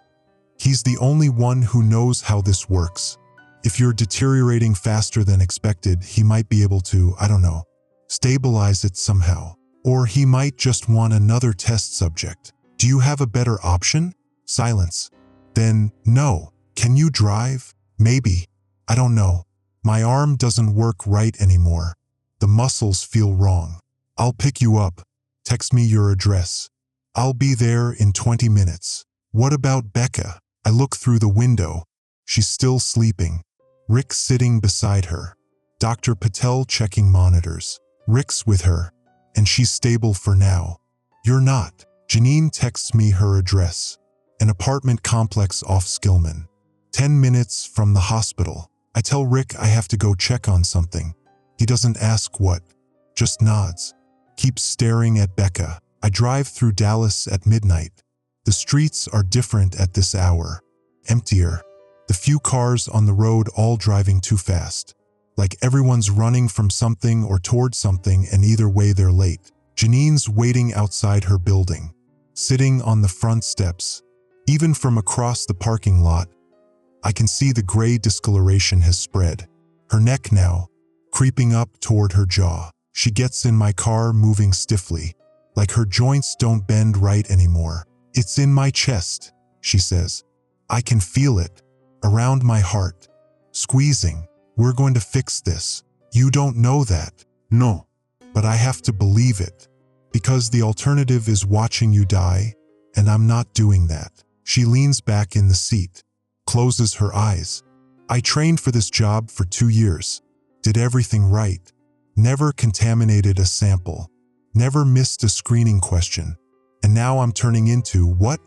He's the only one who knows how this works. If you're deteriorating faster than expected, he might be able to, I don't know, stabilize it somehow. Or he might just want another test subject. Do you have a better option? Silence. Then, no. Can you drive? Maybe. I don't know. My arm doesn't work right anymore. The muscles feel wrong. I'll pick you up. Text me your address. I'll be there in 20 minutes. What about Becca? I look through the window. She's still sleeping. Rick's sitting beside her. Dr. Patel checking monitors. Rick's with her, and she's stable for now. You're not. Janine texts me her address. An apartment complex off Skillman. 10 minutes from the hospital. I tell Rick I have to go check on something. He doesn't ask what, just nods. Keeps staring at Becca. I drive through Dallas at midnight. The streets are different at this hour. Emptier. The few cars on the road all driving too fast. Like everyone's running from something or toward something, and either way they're late. Janine's waiting outside her building, sitting on the front steps. Even from across the parking lot, I can see the gray discoloration has spread. Her neck now, creeping up toward her jaw. She gets in my car, moving stiffly, like her joints don't bend right anymore. It's in my chest, she says. I can feel it, around my heart, squeezing. We're going to fix this. You don't know that. No. But I have to believe it. Because the alternative is watching you die, and I'm not doing that. She leans back in the seat, closes her eyes. I trained for this job for 2 years. Did everything right. Never contaminated a sample. Never missed a screening question. And now I'm turning into what?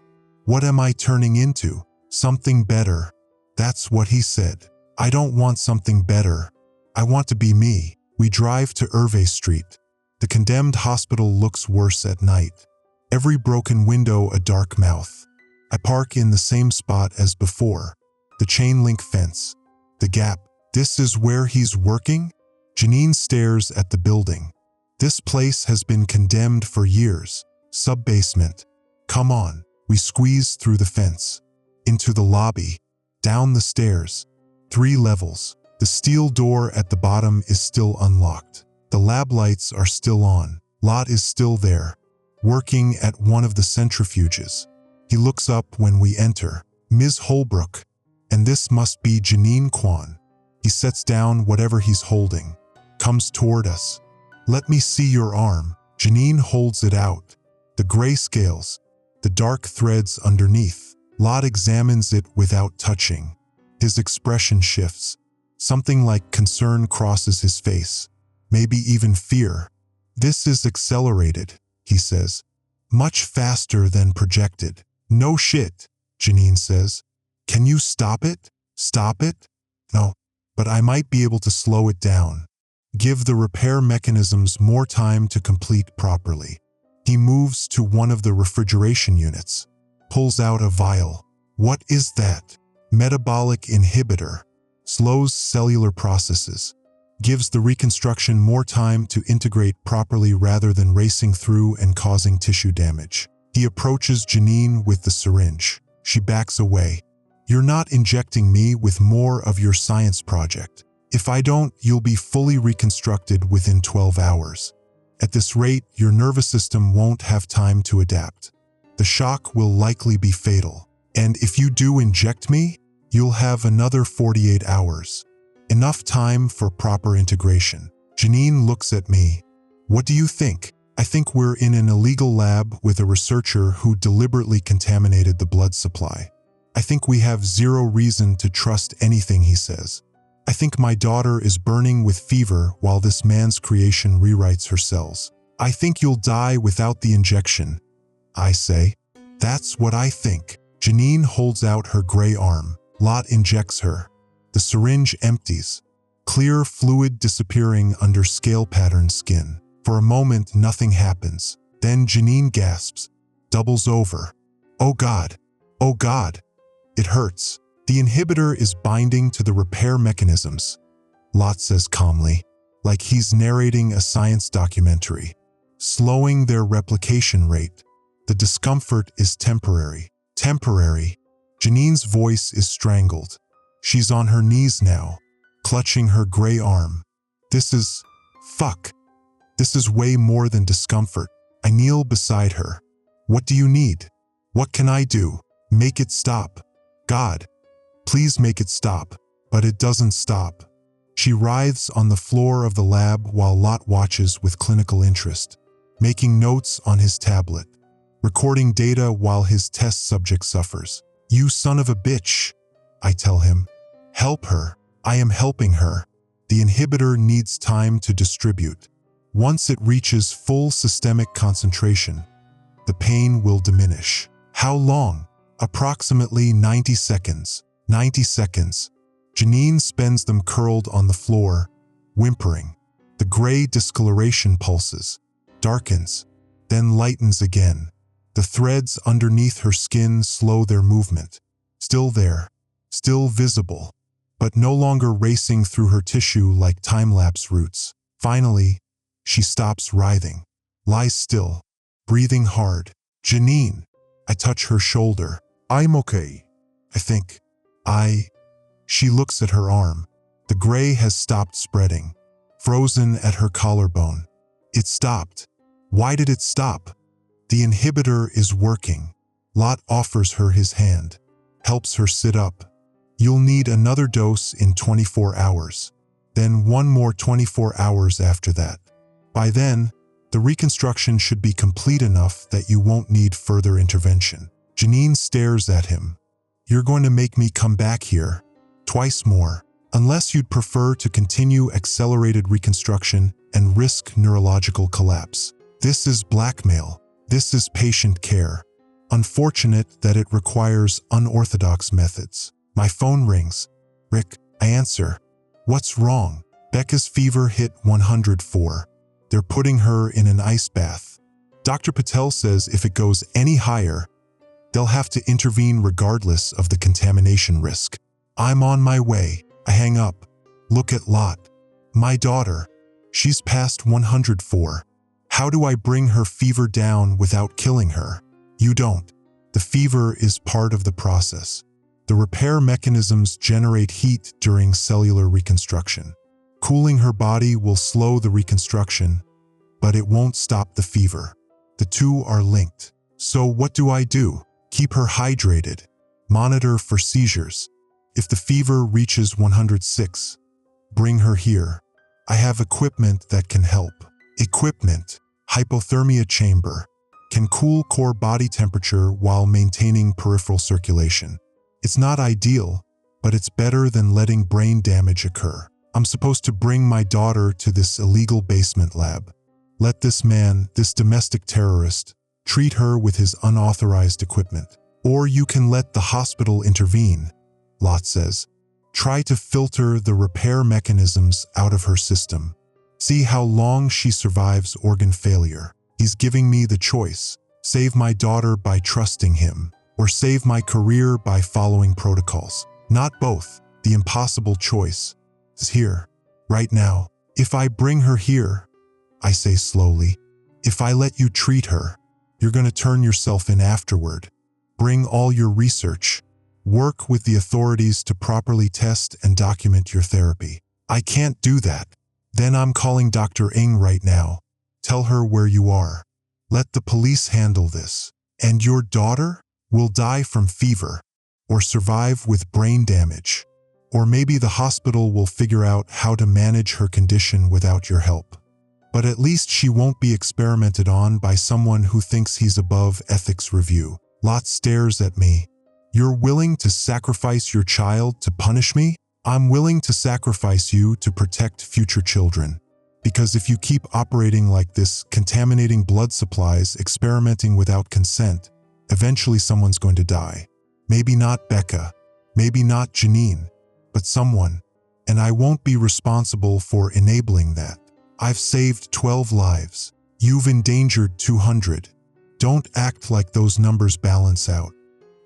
What am I turning into? Something better. That's what he said. I don't want something better. I want to be me. We drive to Hervé Street. The condemned hospital looks worse at night. Every broken window a dark mouth. I park in the same spot as before. The chain link fence. The gap. This is where he's working? Janine stares at the building. This place has been condemned for years. Sub-basement. Come on. We squeeze through the fence. Into the lobby. Down the stairs. 3 levels. The steel door at the bottom is still unlocked. The lab lights are still on. Lot is still there, working at one of the centrifuges. He looks up when we enter. Ms. Holbrook. And this must be Janine Kwan. He sets down whatever he's holding. Comes toward us. Let me see your arm. Janine holds it out. The gray scales. The dark threads underneath. Lot examines it without touching. His expression shifts. Something like concern crosses his face. Maybe even fear. This is accelerated, he says. Much faster than projected. No shit, Janine says. Can you stop it? Stop it? No. but I might be able to slow it down. Give the repair mechanisms more time to complete properly. He moves to one of the refrigeration units, pulls out a vial. What is that? Metabolic inhibitor. Slows cellular processes. Gives the reconstruction more time to integrate properly rather than racing through and causing tissue damage. He approaches Janine with the syringe. She backs away. You're not injecting me with more of your science project. If I don't, you'll be fully reconstructed within 12 hours. At this rate, your nervous system won't have time to adapt. The shock will likely be fatal. And if you do inject me, you'll have another 48 hours. Enough time for proper integration. Janine looks at me. What do you think? I think we're in an illegal lab with a researcher who deliberately contaminated the blood supply. I think we have zero reason to trust anything he says. I think my daughter is burning with fever while this man's creation rewrites her cells. I think you'll die without the injection. I say, that's what I think. Janine holds out her gray arm. Lot injects her. The syringe empties. Clear fluid disappearing under scale-patterned skin. For a moment, nothing happens. Then Janine gasps, doubles over. Oh God! Oh God! It hurts. The inhibitor is binding to the repair mechanisms, Lot says calmly, like he's narrating a science documentary. Slowing their replication rate. The discomfort is temporary. Temporary. Janine's voice is strangled. She's on her knees now, clutching her gray arm. This is... fuck. This is way more than discomfort. I kneel beside her. What do you need? What can I do? Make it stop. God, please make it stop. But it doesn't stop. She writhes on the floor of the lab while Lot watches with clinical interest, making notes on his tablet, recording data while his test subject suffers. You son of a bitch, I tell him. Help her. I am helping her. The inhibitor needs time to distribute. Once it reaches full systemic concentration, the pain will diminish. How long? Approximately 90 seconds. 90 seconds. Janine spends them curled on the floor, whimpering. The gray discoloration pulses, darkens, then lightens again. The threads underneath her skin slow their movement. Still there, still visible, but no longer racing through her tissue like time-lapse roots. Finally, she stops writhing, lies still, breathing hard. Janine. I touch her shoulder. I'm okay. I think. She looks at her arm. The gray has stopped spreading, frozen at her collarbone. It stopped. Why did it stop? The inhibitor is working. Lot offers her his hand, helps her sit up. You'll need another dose in 24 hours, then one more 24 hours after that. By then, the reconstruction should be complete enough that you won't need further intervention. Janine stares at him. You're going to make me come back here twice more, unless you'd prefer to continue accelerated reconstruction and risk neurological collapse. This is blackmail. This is patient care. Unfortunate that it requires unorthodox methods. My phone rings. Rick, I answer. What's wrong? Becca's fever hit 104. They're putting her in an ice bath. Dr. Patel says if it goes any higher, they'll have to intervene regardless of the contamination risk. I'm on my way. I hang up. Look at Lot. My daughter. She's past 104. How do I bring her fever down without killing her? You don't. The fever is part of the process. The repair mechanisms generate heat during cellular reconstruction. Cooling her body will slow the reconstruction, but it won't stop the fever. The two are linked. So what do I do? Keep her hydrated. Monitor for seizures. If the fever reaches 106, bring her here. I have equipment that can help. Equipment. Hypothermia chamber. Can cool core body temperature while maintaining peripheral circulation. It's not ideal, but it's better than letting brain damage occur. I'm supposed to bring my daughter to this illegal basement lab. Let this man, this domestic terrorist, treat her with his unauthorized equipment. Or you can let the hospital intervene, Lot says. Try to filter the repair mechanisms out of her system. See how long she survives organ failure. He's giving me the choice. Save my daughter by trusting him, or save my career by following protocols. Not both. The impossible choice is here, right now. If I bring her here, I say slowly, if I let you treat her, you're going to turn yourself in afterward. Bring all your research. Work with the authorities to properly test and document your therapy. I can't do that. Then I'm calling Dr. Ng right now. Tell her where you are. Let the police handle this. And your daughter will die from fever, or survive with brain damage. Or maybe the hospital will figure out how to manage her condition without your help. But at least she won't be experimented on by someone who thinks he's above ethics review. Lot stares at me. You're willing to sacrifice your child to punish me? I'm willing to sacrifice you to protect future children. Because if you keep operating like this, contaminating blood supplies, experimenting without consent, eventually someone's going to die. Maybe not Becca, maybe not Janine, but someone. And I won't be responsible for enabling that. I've saved 12 lives. You've endangered 200. Don't act like those numbers balance out.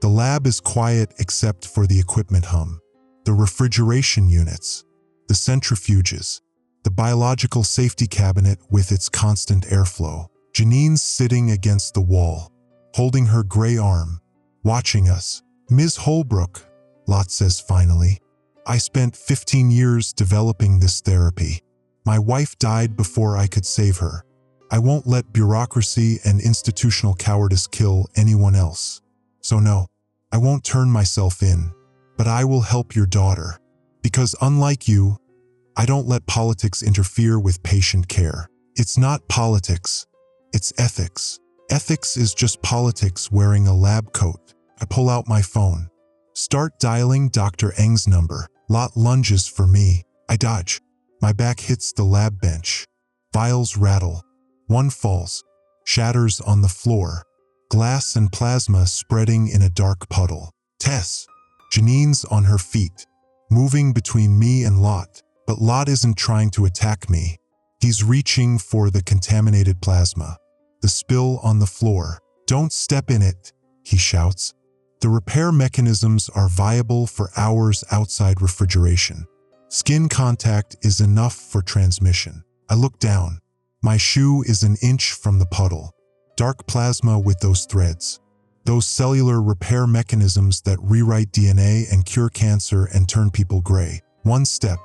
The lab is quiet except for the equipment hum, the refrigeration units, the centrifuges, the biological safety cabinet with its constant airflow. Janine's sitting against the wall, holding her gray arm, watching us. Ms. Holbrook, Lot says finally, I spent 15 years developing this therapy. My wife died before I could save her. I won't let bureaucracy and institutional cowardice kill anyone else. So no, I won't turn myself in, but I will help your daughter. Because unlike you, I don't let politics interfere with patient care. It's not politics, it's ethics. Ethics is just politics wearing a lab coat. I pull out my phone. Start dialing Dr. Ng's number. Lot lunges for me. I dodge. My back hits the lab bench. Vials rattle. One falls, shatters on the floor. Glass and plasma spreading in a dark puddle. Tess. Janine's on her feet, moving between me and Lot. But Lot isn't trying to attack me. He's reaching for the contaminated plasma. The spill on the floor. Don't step in it, he shouts. The repair mechanisms are viable for hours outside refrigeration. Skin contact is enough for transmission. I look down. My shoe is an inch from the puddle. Dark plasma with those threads. Those cellular repair mechanisms that rewrite DNA and cure cancer and turn people gray. One step.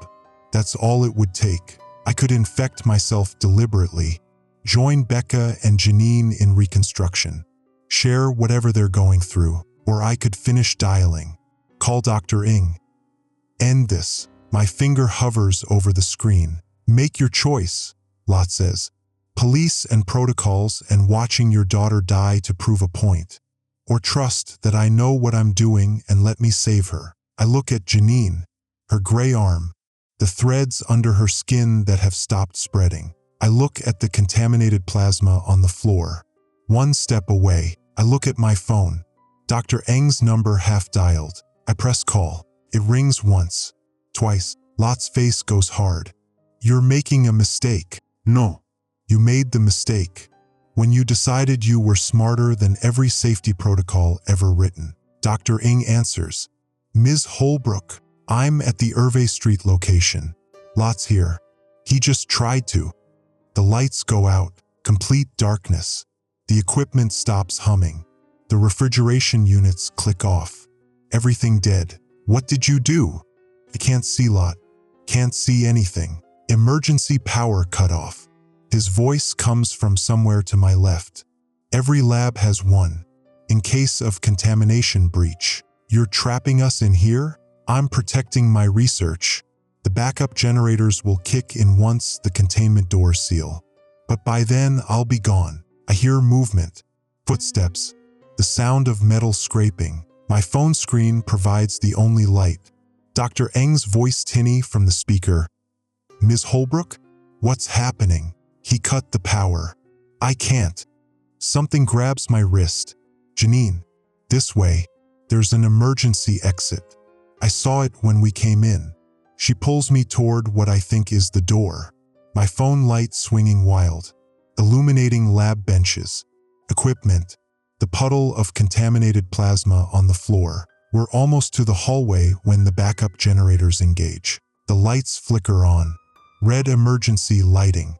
That's all it would take. I could infect myself deliberately. Join Becca and Janine in reconstruction. Share whatever they're going through. Or I could finish dialing. Call Dr. Ng. End this. My finger hovers over the screen. Make your choice, Lot says. Police and protocols and watching your daughter die to prove a point. Or trust that I know what I'm doing and let me save her. I look at Janine, her gray arm, the threads under her skin that have stopped spreading. I look at the contaminated plasma on the floor. One step away, I look at my phone. Dr. Ng's number half dialed. I press call. It rings once, twice. Lot's face goes hard. You're making a mistake. No. You made the mistake when you decided you were smarter than every safety protocol ever written. Dr. Ng answers. Ms. Holbrook, I'm at the Hervey Street location. Lot's here. He just tried to. The lights go out. Complete darkness. The equipment stops humming. The refrigeration units click off. Everything dead. What did you do? I can't see, Lot. Can't see anything. Emergency power cut off. His voice comes from somewhere to my left. Every lab has one. In case of contamination breach. You're trapping us in here? I'm protecting my research. The backup generators will kick in once the containment doors seal. But by then, I'll be gone. I hear movement. Footsteps. The sound of metal scraping. My phone screen provides the only light. Dr. Ng's voice tinny from the speaker. Ms. Holbrook? What's happening? He cut the power. I can't. Something grabs my wrist. Janine, this way. There's an emergency exit. I saw it when we came in. She pulls me toward what I think is the door. My phone light swinging wild, illuminating lab benches, equipment, the puddle of contaminated plasma on the floor. We're almost to the hallway when the backup generators engage. The lights flicker on. Red emergency lighting.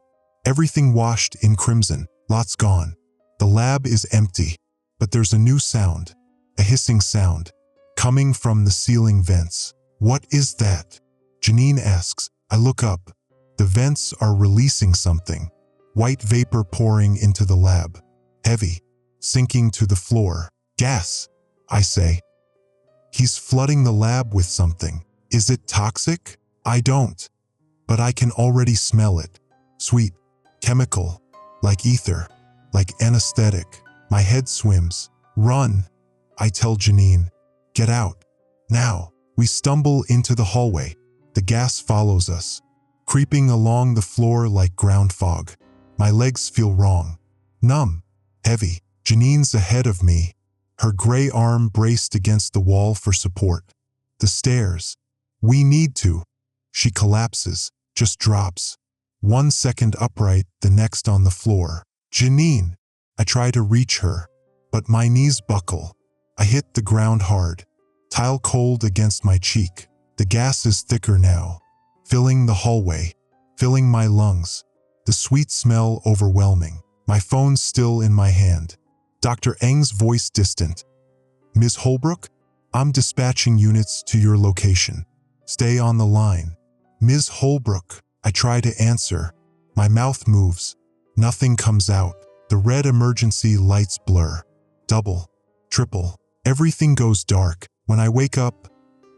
Everything washed in crimson. Lots gone. The lab is empty, but there's a new sound, a hissing sound, coming from the ceiling vents. What is that? Janine asks. I look up. The vents are releasing something. White vapor pouring into the lab. Heavy, sinking to the floor. Gas, I say. He's flooding the lab with something. Is it toxic? I don't. But I can already smell it. Sweet, chemical, like ether, like anesthetic. My head swims. Run, I tell Janine. Get out. Now. We stumble into the hallway. The gas follows us, creeping along the floor like ground fog. My legs feel wrong. Numb. Heavy. Janine's ahead of me, her gray arm braced against the wall for support. The stairs. We need to. She collapses, just drops. 1 second upright, the next on the floor. Janine. I try to reach her, but my knees buckle. I hit the ground hard. Tile cold against my cheek. The gas is thicker now, filling the hallway, filling my lungs. The sweet smell overwhelming. My phone still in my hand. Dr. Eng's voice distant. Ms. Holbrook, I'm dispatching units to your location. Stay on the line. Ms. Holbrook, I try to answer. My mouth moves. Nothing comes out. The red emergency lights blur. Double, triple. Everything goes dark. When I wake up,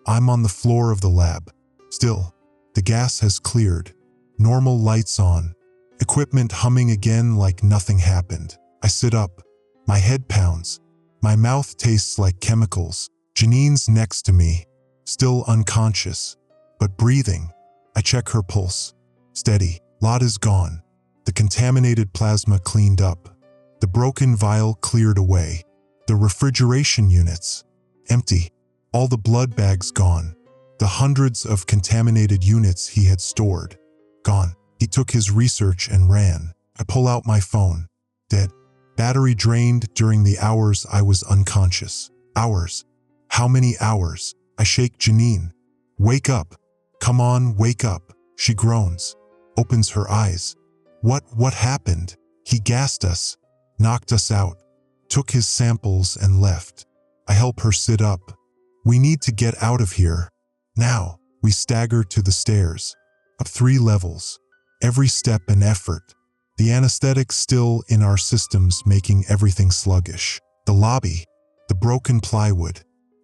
I'm on the floor of the lab. Still, the gas has cleared. Normal lights on. Equipment humming again like nothing happened. I sit up. My head pounds. My mouth tastes like chemicals. Janine's next to me, still unconscious, but breathing. I check her pulse. Steady. Lot is gone. The contaminated plasma cleaned up. The broken vial cleared away. The refrigeration units. Empty. All the blood bags gone. The hundreds of contaminated units he had stored. Gone. He took his research and ran. I pull out my phone. Dead. Battery drained during the hours I was unconscious. Hours. How many hours? I shake Janine. Wake up. Come on, wake up. She groans. Opens her eyes. What happened? He gassed us. Knocked us out. Took his samples and left. I help her sit up. We need to get out of here. Now. We stagger to the stairs. Up 3 levels. Every step an effort. The anesthetic still in our systems making everything sluggish. The lobby. The broken plywood.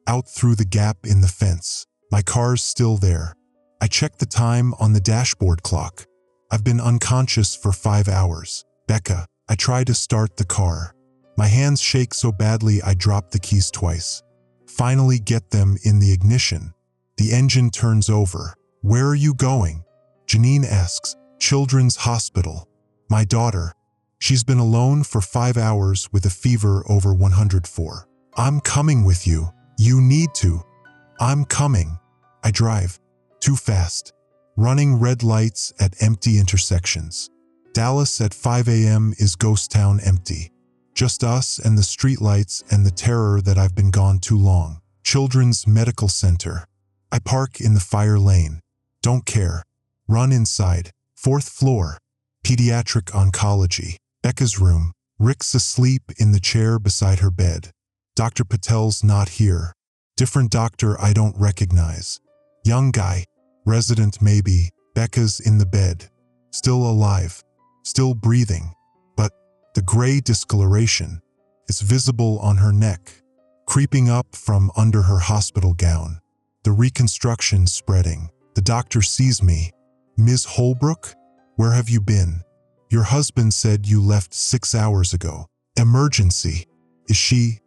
Out through the gap in the fence. My car's still there. I check the time on the dashboard clock. I've been unconscious for 5 hours. Becca. I try to start the car. My hands shake so badly I drop the keys twice. Finally get them in the ignition. The engine turns over. Where are you going? Janine asks. Children's Hospital. My daughter. She's been alone for 5 hours with a fever over 104. I'm coming with you. You need to. I'm coming. I drive. Too fast. Running red lights at empty intersections. Dallas at 5 a.m. is ghost town empty. Just us and the streetlights and the terror that I've been gone too long. Children's Medical Center. I park in the fire lane. Don't care. Run inside. 4th floor. Pediatric oncology. Becca's room. Rick's asleep in the chair beside her bed. Dr. Patel's not here. Different doctor I don't recognize. Young guy. Resident maybe. Becca's in the bed. Still alive. Still breathing. But the gray discoloration is visible on her neck, creeping up from under her hospital gown. The reconstruction spreading. The doctor sees me. Ms. Holbrook? Where have you been? Your husband said you left 6 hours ago. Emergency. Is she?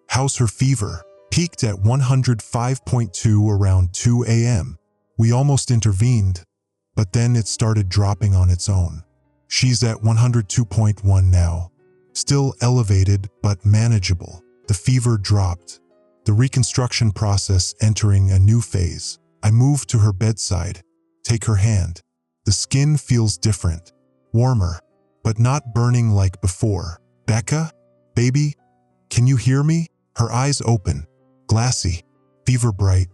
How's her fever? Peaked at 105.2 around 2 a.m. We almost intervened, but then it started dropping on its own. She's at 102.1 now. Still elevated, but manageable. The fever dropped. the reconstruction process entering a new phase. I move to her bedside, take her hand. The skin feels different, warmer, but not burning like before. Becca? Baby? Can you hear me? Her eyes open, glassy, fever bright,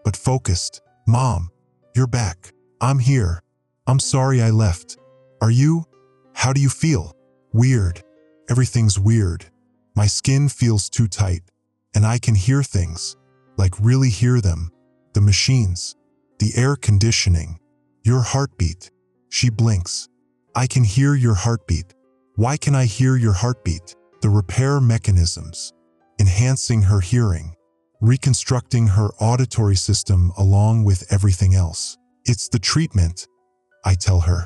but focused. Mom, you're back. I'm here. I'm sorry I left. Are you? How do you feel? Weird. Everything's weird. My skin feels too tight, and I can hear things, like really hear them. The machines, the air conditioning, your heartbeat. She blinks. I can hear your heartbeat. Why can I hear your heartbeat? The repair mechanisms, enhancing her hearing, reconstructing her auditory system along with everything else. It's the treatment, I tell her.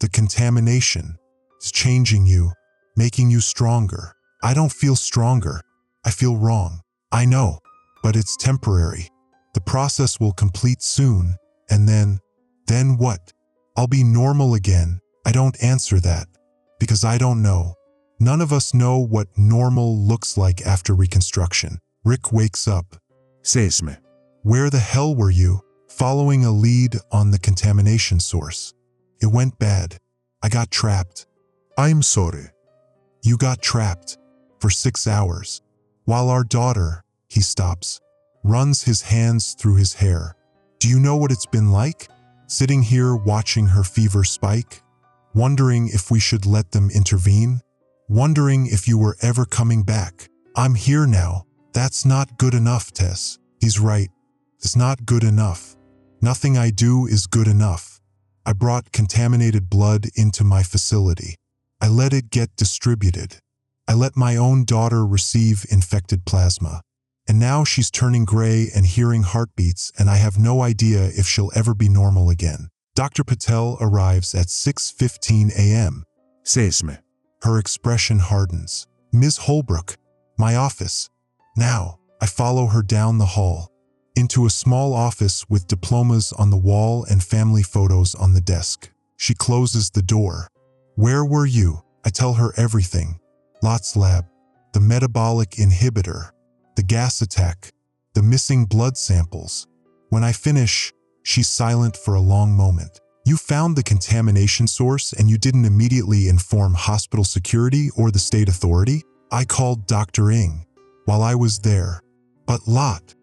The contamination is changing you, making you stronger. I don't feel stronger. I feel wrong. I know, but it's temporary. The process will complete soon, and then what? I'll be normal again. I don't answer that, because I don't know. None of us know what normal looks like after reconstruction. Rick wakes up. Sesme. Where the hell were you? Following a lead on the contamination source. It went bad. I got trapped. I'm sorry. You got trapped for 6 hours. While our daughter, he stops, runs his hands through his hair. Do you know what it's been like? Sitting here watching her fever spike? Wondering if we should let them intervene? Wondering if you were ever coming back? I'm here now. That's not good enough, Tess. He's right. It's not good enough. Nothing I do is good enough. I brought contaminated blood into my facility. I let it get distributed. I let my own daughter receive infected plasma. And now she's turning gray and hearing heartbeats, and I have no idea if she'll ever be normal again. Dr. Patel arrives at 6:15 a.m. Sesme. Her expression hardens. Ms. Holbrook, my office. Now, I follow her down the hall, into a small office with diplomas on the wall and family photos on the desk. She closes the door. Where were you? I tell her everything. Lott's lab, the metabolic inhibitor, the gas attack, the missing blood samples. When I finish, she's silent for a long moment. You found the contamination source and you didn't immediately inform hospital security or the state authority? I called Dr. Ng while I was there. But Lott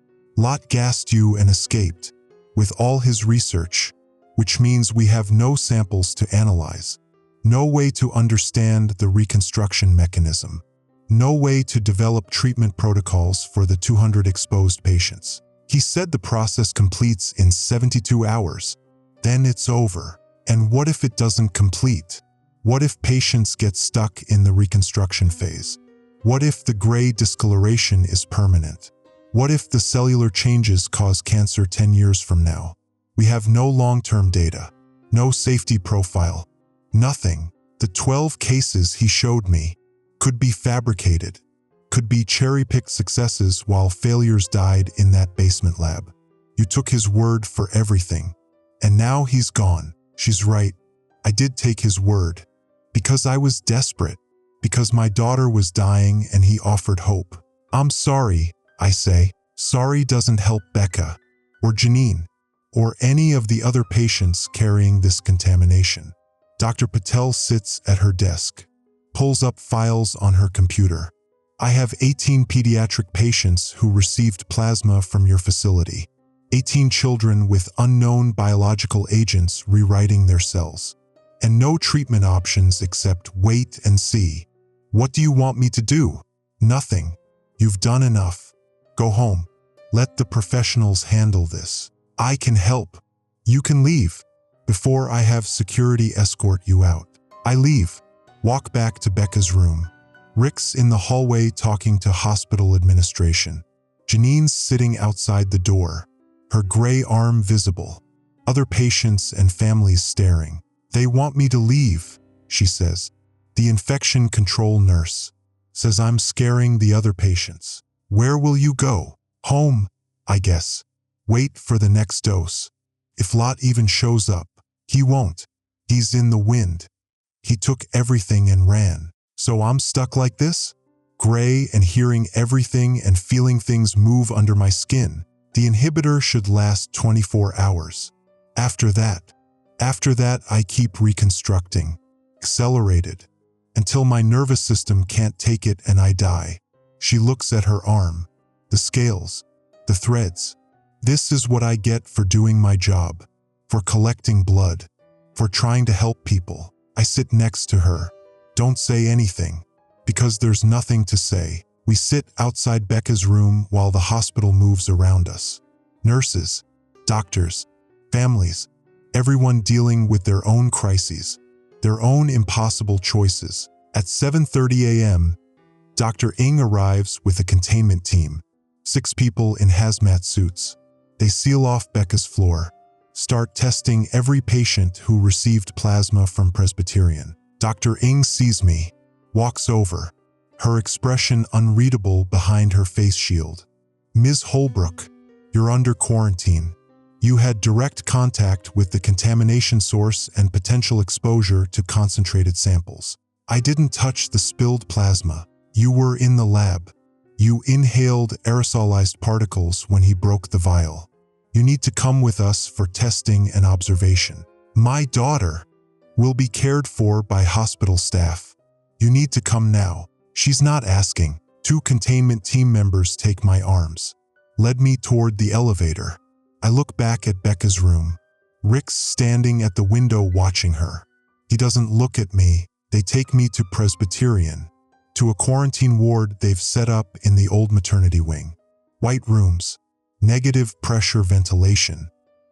gassed you and escaped with all his research, which means we have no samples to analyze, no way to understand the reconstruction mechanism, no way to develop treatment protocols for the 200 exposed patients. He said the process completes in 72 hours. Then it's over. And what if it doesn't complete? What if patients get stuck in the reconstruction phase? What if the gray discoloration is permanent? What if the cellular changes cause cancer 10 years from now? We have no long-term data, no safety profile, nothing. The 12 cases he showed me could be fabricated, could be cherry-picked successes while failures died in that basement lab. You took his word for everything. And now he's gone. She's right. I did take his word. Because I was desperate. Because my daughter was dying and he offered hope. I'm sorry, I say. Sorry doesn't help Becca, or Janine, or any of the other patients carrying this contamination. Dr. Patel sits at her desk, pulls up files on her computer. I have 18 pediatric patients who received plasma from your facility. 18 children with unknown biological agents rewriting their cells. And no treatment options except wait and see. What do you want me to do? Nothing. You've done enough. Go home. Let the professionals handle this. I can help. You can leave before I have security escort you out. I leave. Walk back to Becca's room. Rick's in the hallway talking to hospital administration. Janine's sitting outside the door, her gray arm visible. Other patients and families staring. They want me to leave, she says. The infection control nurse says I'm scaring the other patients. Where will you go? Home, I guess. Wait for the next dose. If Lott even shows up, he won't. He's in the wind. He took everything and ran. So I'm stuck like this? gray and hearing everything and feeling things move under my skin. The inhibitor should last 24 hours. After that, I keep reconstructing, accelerated, until my nervous system can't take it and I die. She looks at her arm, the scales, the threads. This is what I get for doing my job, for collecting blood, for trying to help people. I sit next to her. Don't say anything, because there's nothing to say. We sit outside Becca's room while the hospital moves around us. Nurses, doctors, families, everyone dealing with their own crises, their own impossible choices. At 7:30 a.m., Dr. Ng arrives with a containment team, 6 people in hazmat suits. They seal off Becca's floor, start testing every patient who received plasma from Presbyterian. Dr. Ng sees me, walks over, her expression unreadable behind her face shield. Ms. Holbrook, you're under quarantine. You had direct contact with the contamination source and potential exposure to concentrated samples. I didn't touch the spilled plasma. You were in the lab. You inhaled aerosolized particles when he broke the vial. You need to come with us for testing and observation. My daughter will be cared for by hospital staff. You need to come now. She's not asking. 2 containment team members take my arms, led me toward the elevator. I look back at Becca's room. Rick's standing at the window watching her. He doesn't look at me. They take me to Presbyterian, to a quarantine ward they've set up in the old maternity wing. White rooms, negative pressure ventilation,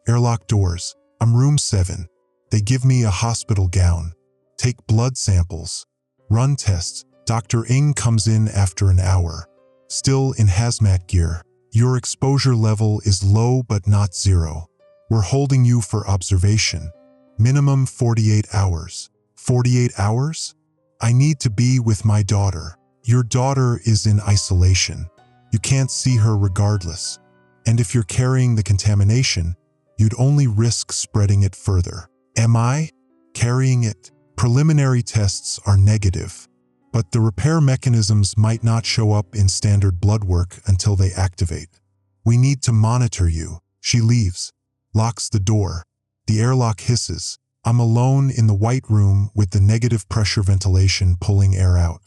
airlock doors. I'm room 7. They give me a hospital gown, take blood samples, run tests. Dr. Ng comes in after an hour, still in hazmat gear. Your exposure level is low but not 0. We're holding you for observation. Minimum 48 hours. 48 hours? I need to be with my daughter. Your daughter is in isolation. You can't see her regardless. And if you're carrying the contamination, you'd only risk spreading it further. Am I carrying it? Preliminary tests are negative, but the repair mechanisms might not show up in standard blood work until they activate. We need to monitor you. She leaves, locks the door. The airlock hisses. I'm alone in the white room with the negative pressure ventilation pulling air out,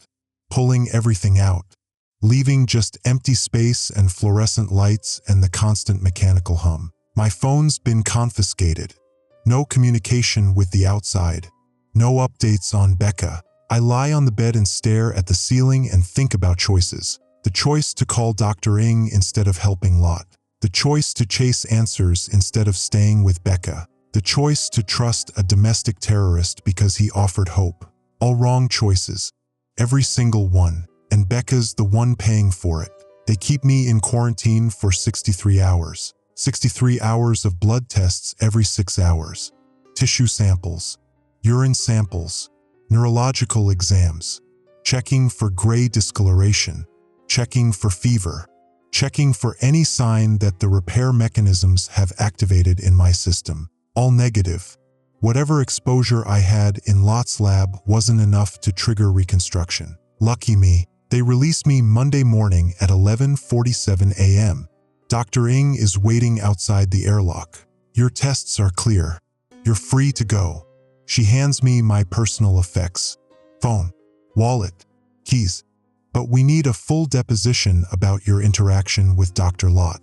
pulling everything out, leaving just empty space and fluorescent lights and the constant mechanical hum. My phone's been confiscated. No communication with the outside. No updates on Becca. I lie on the bed and stare at the ceiling and think about choices. The choice to call Dr. Ng instead of helping Lot. The choice to chase answers instead of staying with Becca. The choice to trust a domestic terrorist because he offered hope. All wrong choices. Every single one. And Becca's the one paying for it. They keep me in quarantine for 63 hours. 63 hours of blood tests every 6 hours. Tissue samples. Urine samples. Neurological exams. Checking for gray discoloration. Checking for fever. Checking for any sign that the repair mechanisms have activated in my system. All negative. Whatever exposure I had in Lot's lab wasn't enough to trigger reconstruction. Lucky me, they release me Monday morning at 11:47 a.m. Dr. Ng is waiting outside the airlock. Your tests are clear. You're free to go. She hands me my personal effects. Phone, wallet, keys. But we need a full deposition about your interaction with Dr. Lot.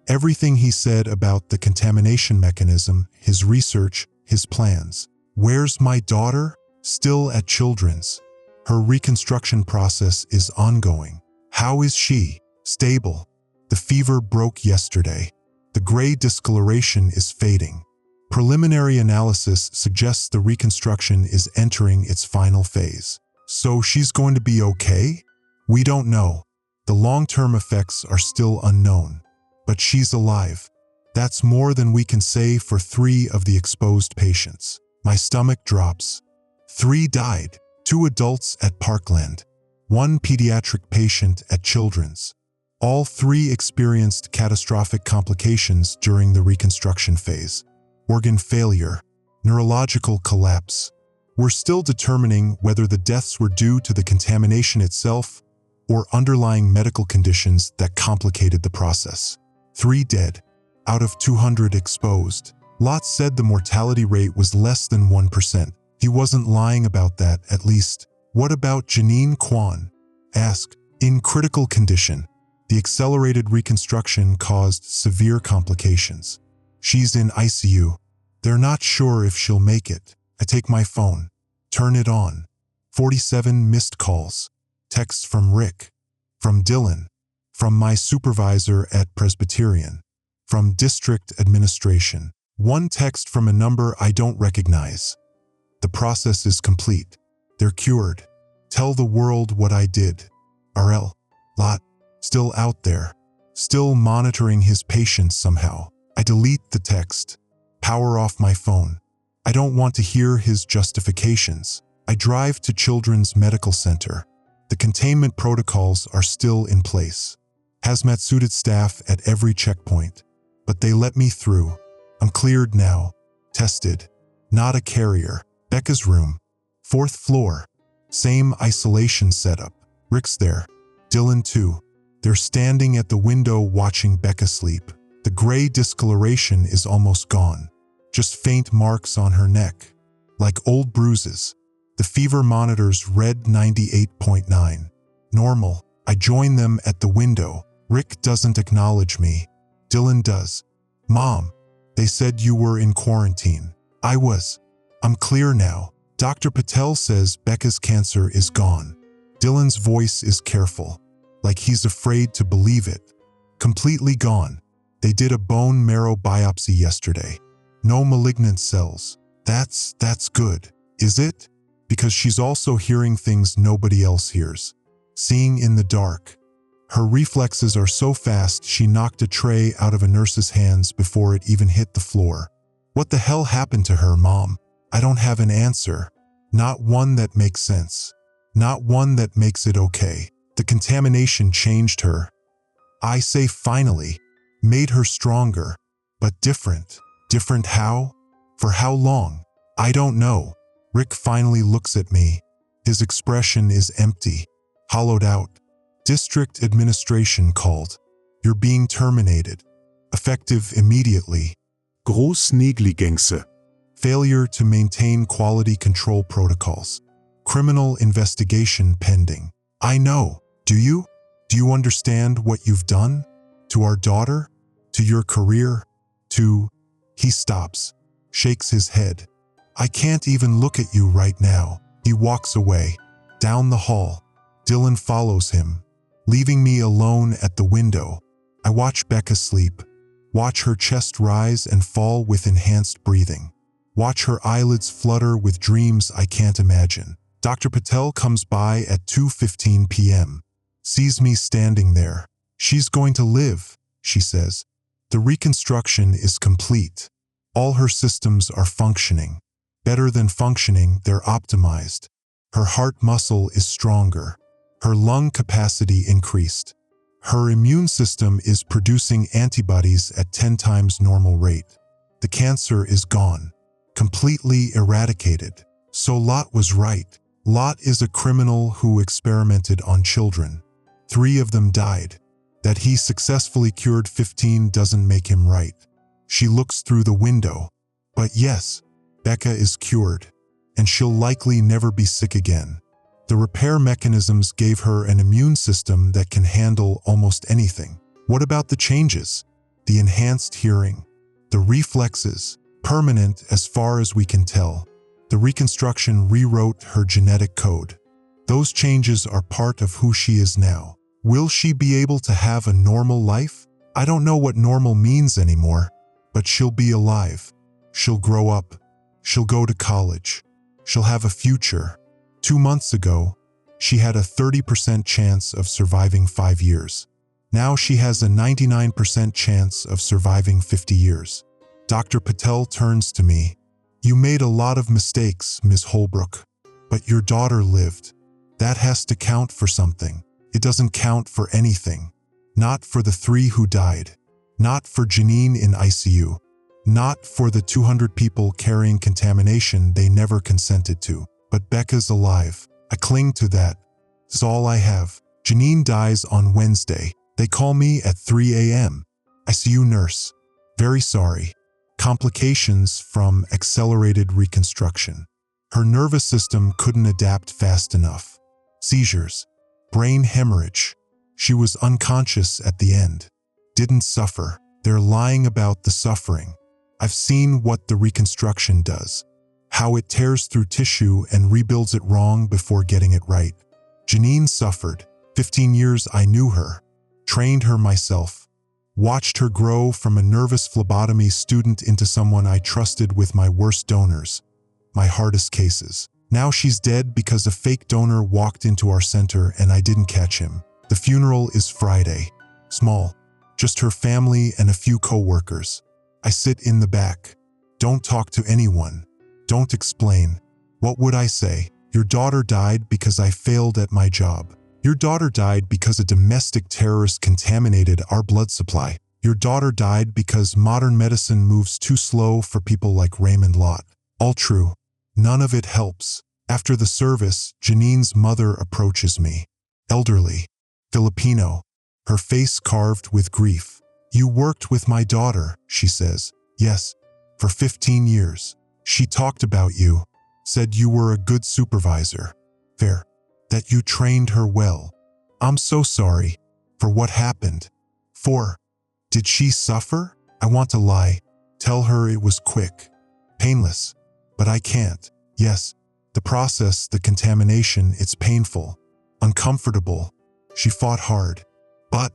Everything he said about the contamination mechanism, his research, his plans. Where's my daughter? Still at Children's. Her reconstruction process is ongoing. How is she? Stable. The fever broke yesterday. The gray discoloration is fading. Preliminary analysis suggests the reconstruction is entering its final phase. So she's going to be okay? We don't know. The long-term effects are still unknown. But she's alive. That's more than we can say for 3 of the exposed patients. My stomach drops. 3 died. 2 adults at Parkland. 1 pediatric patient at Children's. All 3 experienced catastrophic complications during the reconstruction phase. Organ failure. Neurological collapse. We're still determining whether the deaths were due to the contamination itself or underlying medical conditions that complicated the process. 3 dead, out of 200 exposed. Lot said the mortality rate was less than 1%. He wasn't lying about that, at least. What about Janine Kwan? Asked. In critical condition. The accelerated reconstruction caused severe complications. She's in ICU. They're not sure if she'll make it. I take my phone. Turn it on. 47 missed calls. Texts from Rick. From Dylan. From my supervisor at Presbyterian. From district administration. One text from a number I don't recognize. The process is complete. They're cured. Tell the world what I did. RL. Lot. Still out there. Still monitoring his patients somehow. I delete the text. Power off my phone. I don't want to hear his justifications. I drive to Children's Medical Center. The containment protocols are still in place. Hazmat-suited staff at every checkpoint. But they let me through. I'm cleared now. Tested. Not a carrier. Becca's room. 4th floor. Same isolation setup. Rick's there. Dylan too. They're standing at the window watching Becca sleep. The gray discoloration is almost gone. Just faint marks on her neck. Like old bruises. The fever monitor's read 98.9. Normal. I join them at the window. Rick doesn't acknowledge me. Dylan does. Mom, they said you were in quarantine. I was. I'm clear now. Dr. Patel says Becca's cancer is gone. Dylan's voice is careful. Like he's afraid to believe it. Completely gone. They did a bone marrow biopsy yesterday. No malignant cells. That's good. Is it? Because she's also hearing things nobody else hears. Seeing in the dark. Her reflexes are so fast she knocked a tray out of a nurse's hands before it even hit the floor. What the hell happened to her, Mom? I don't have an answer. Not one that makes sense. Not one that makes it okay. The contamination changed her. I say finally. Made her stronger. But different. Different how? For how long? I don't know. Rick finally looks at me. His expression is empty. Hollowed out. District administration called. You're being terminated. Effective immediately. Großnegligence. Failure to maintain quality control protocols. Criminal investigation pending. I know. Do you? Do you understand what you've done? To our daughter? To your career? To... He stops. Shakes his head. I can't even look at you right now. He walks away. Down the hall. Dylan follows him. Leaving me alone at the window. I watch Becca sleep. Watch her chest rise and fall with enhanced breathing. Watch her eyelids flutter with dreams I can't imagine. Dr. Patel comes by at 2:15 p.m. Sees me standing there. She's going to live, she says. The reconstruction is complete. All her systems are functioning. Better than functioning, they're optimized. Her heart muscle is stronger. Her lung capacity increased. Her immune system is producing antibodies at 10 times normal rate. The cancer is gone. Completely eradicated. So Lot was right. Lot is a criminal who experimented on children. 3 of them died. That he successfully cured 15 doesn't make him right. She looks through the window. But yes, Becca is cured. And she'll likely never be sick again. The repair mechanisms gave her an immune system that can handle almost anything. What about the changes? The enhanced hearing. The reflexes. Permanent as far as we can tell. The reconstruction rewrote her genetic code. Those changes are part of who she is now. Will she be able to have a normal life? I don't know what normal means anymore, but she'll be alive. She'll grow up. She'll go to college. She'll have a future. 2 months ago, she had a 30% chance of surviving 5 years. Now she has a 99% chance of surviving 50 years. Dr. Patel turns to me. You made a lot of mistakes, Ms. Holbrook, but your daughter lived. That has to count for something. It doesn't count for anything. Not for the 3 who died. Not for Janine in ICU. Not for the 200 people carrying contamination they never consented to. But Becca's alive. I cling to that. It's all I have. Janine dies on Wednesday. They call me at 3 a.m. ICU nurse. Very sorry. Complications from accelerated reconstruction. Her nervous system couldn't adapt fast enough. Seizures. Brain hemorrhage. She was unconscious at the end. Didn't suffer. They're lying about the suffering. I've seen what the reconstruction does. How it tears through tissue and rebuilds it wrong before getting it right. Janine suffered. 15 years I knew her. Trained her myself. Watched her grow from a nervous phlebotomy student into someone I trusted with my worst donors, my hardest cases. Now she's dead because a fake donor walked into our center and I didn't catch him. The funeral is Friday. Small. Just her family and a few co-workers. I sit in the back. Don't talk to anyone. Don't explain. What would I say? Your daughter died because I failed at my job. Your daughter died because a domestic terrorist contaminated our blood supply. Your daughter died because modern medicine moves too slow for people like Raymond Lott. All true. None of it helps. After the service, Janine's mother approaches me. Elderly. Filipino. Her face carved with grief. You worked with my daughter, she says. Yes. For 15 years. She talked about you. Said you were a good supervisor. Fair. That you trained her well. I'm so sorry for what happened. Did she suffer? I want to lie. Tell her it was quick. Painless. But I can't. Yes. The process, the contamination, it's painful. Uncomfortable. She fought hard. But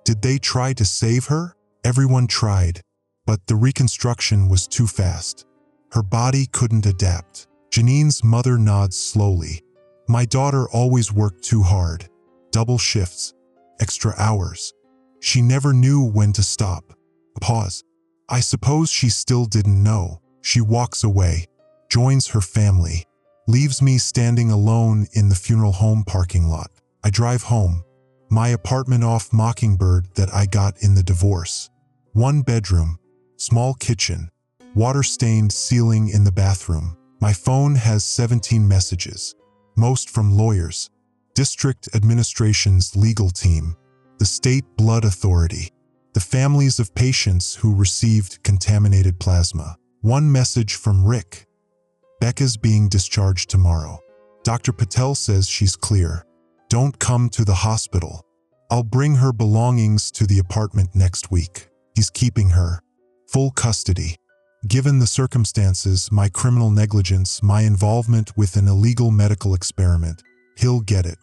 did they try to save her? Everyone tried. But the reconstruction was too fast. Her body couldn't adapt. Janine's mother nods slowly. My daughter always worked too hard. Double shifts. Extra hours. She never knew when to stop. Pause. I suppose she still didn't know. She walks away. Joins her family. Leaves me standing alone in the funeral home parking lot. I drive home. My apartment off Mockingbird that I got in the divorce. 1 bedroom. Small kitchen. Water-stained ceiling in the bathroom. My phone has 17 messages. Most from lawyers, district administration's legal team, the state blood authority, the families of patients who received contaminated plasma. 1 message from Rick. Becca's being discharged tomorrow. Dr. Patel says she's clear. Don't come to the hospital. I'll bring her belongings to the apartment next week. He's keeping her. Full custody. Given the circumstances, my criminal negligence, my involvement with an illegal medical experiment, he'll get it.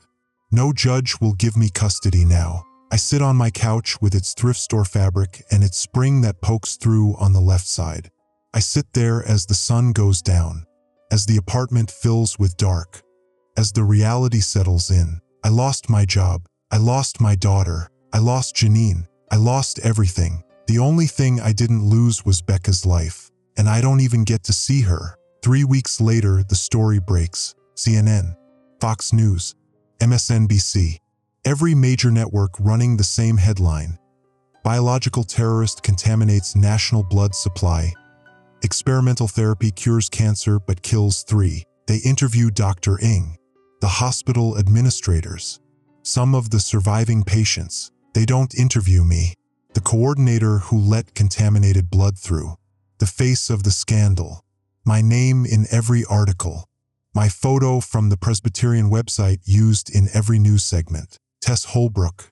No judge will give me custody now. I sit on my couch with its thrift store fabric and its spring that pokes through on the left side. I sit there as the sun goes down, as the apartment fills with dark, as the reality settles in. I lost my job. I lost my daughter. I lost Janine. I lost everything. The only thing I didn't lose was Becca's life, and I don't even get to see her. 3 weeks later, the story breaks. CNN, Fox News, MSNBC, every major network running the same headline. Biological terrorist contaminates national blood supply. Experimental therapy cures cancer but kills 3. They interview Dr. Ng, the hospital administrators, some of the surviving patients. They don't interview me. The coordinator who let contaminated blood through. The face of the scandal. My name in every article. My photo from the Presbyterian website used in every news segment. Tess Holbrook,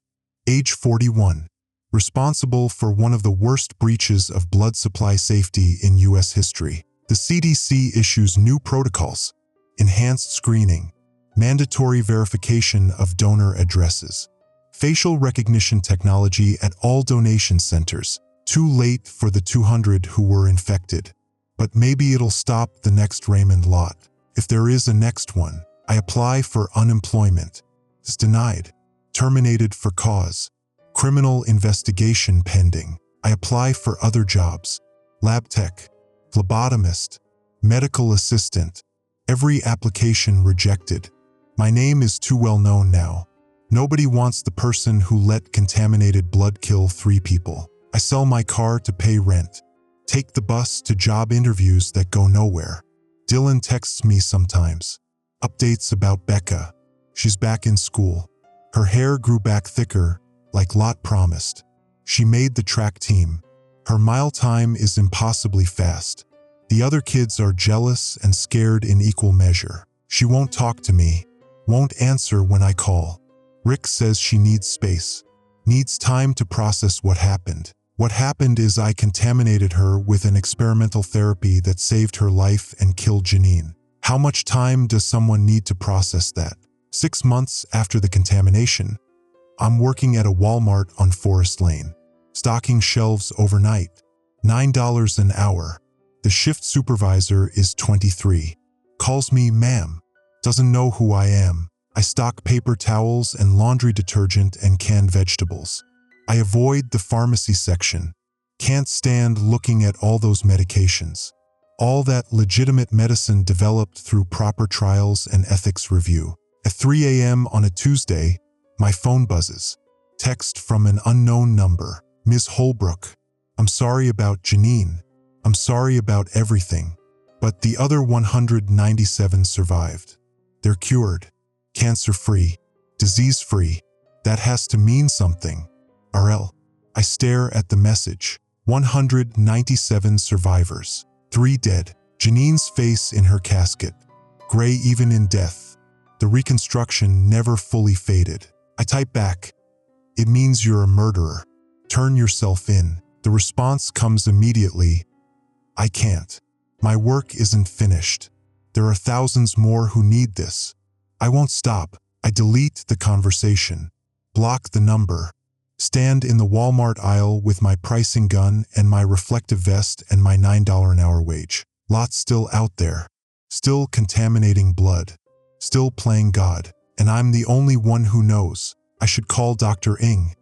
age 41. Responsible for one of the worst breaches of blood supply safety in U.S. history. The CDC issues new protocols. Enhanced screening. Mandatory verification of donor addresses. Facial recognition technology at all donation centers. Too late for the 200 who were infected. But maybe it'll stop the next Raymond Lott. If there is a next one, I apply for unemployment. It's denied. Terminated for cause. Criminal investigation pending. I apply for other jobs. Lab tech. Phlebotomist. Medical assistant. Every application rejected. My name is too well known now. Nobody wants the person who let contaminated blood kill 3 people. I sell my car to pay rent. Take the bus to job interviews that go nowhere. Dylan texts me sometimes. Updates about Becca. She's back in school. Her hair grew back thicker, like Lot promised. She made the track team. Her mile time is impossibly fast. The other kids are jealous and scared in equal measure. She won't talk to me, won't answer when I call. Rick says she needs space, needs time to process what happened. What happened is I contaminated her with an experimental therapy that saved her life and killed Janine. How much time does someone need to process that? 6 months after the contamination, I'm working at a Walmart on Forest Lane, stocking shelves overnight. $9 an hour. The shift supervisor is 23. Calls me ma'am. Doesn't know who I am. I stock paper towels and laundry detergent and canned vegetables. I avoid the pharmacy section. Can't stand looking at all those medications. All that legitimate medicine developed through proper trials and ethics review. At 3 a.m. on a Tuesday, my phone buzzes. Text from an unknown number. Ms. Holbrook, I'm sorry about Janine. I'm sorry about everything. But the other 197 survived. They're cured. Cancer-free. Disease-free. That has to mean something. RL. I stare at the message. 197 survivors. 3 dead. Janine's face in her casket. Gray even in death. The reconstruction never fully faded. I type back. It means you're a murderer. Turn yourself in. The response comes immediately. I can't. My work isn't finished. There are thousands more who need this. I won't stop. I delete the conversation. Block the number. Stand in the Walmart aisle with my pricing gun and my reflective vest and my $9 an hour wage. Lot's still out there. Still contaminating blood. Still playing God. And I'm the only one who knows. I should call Dr. Ng.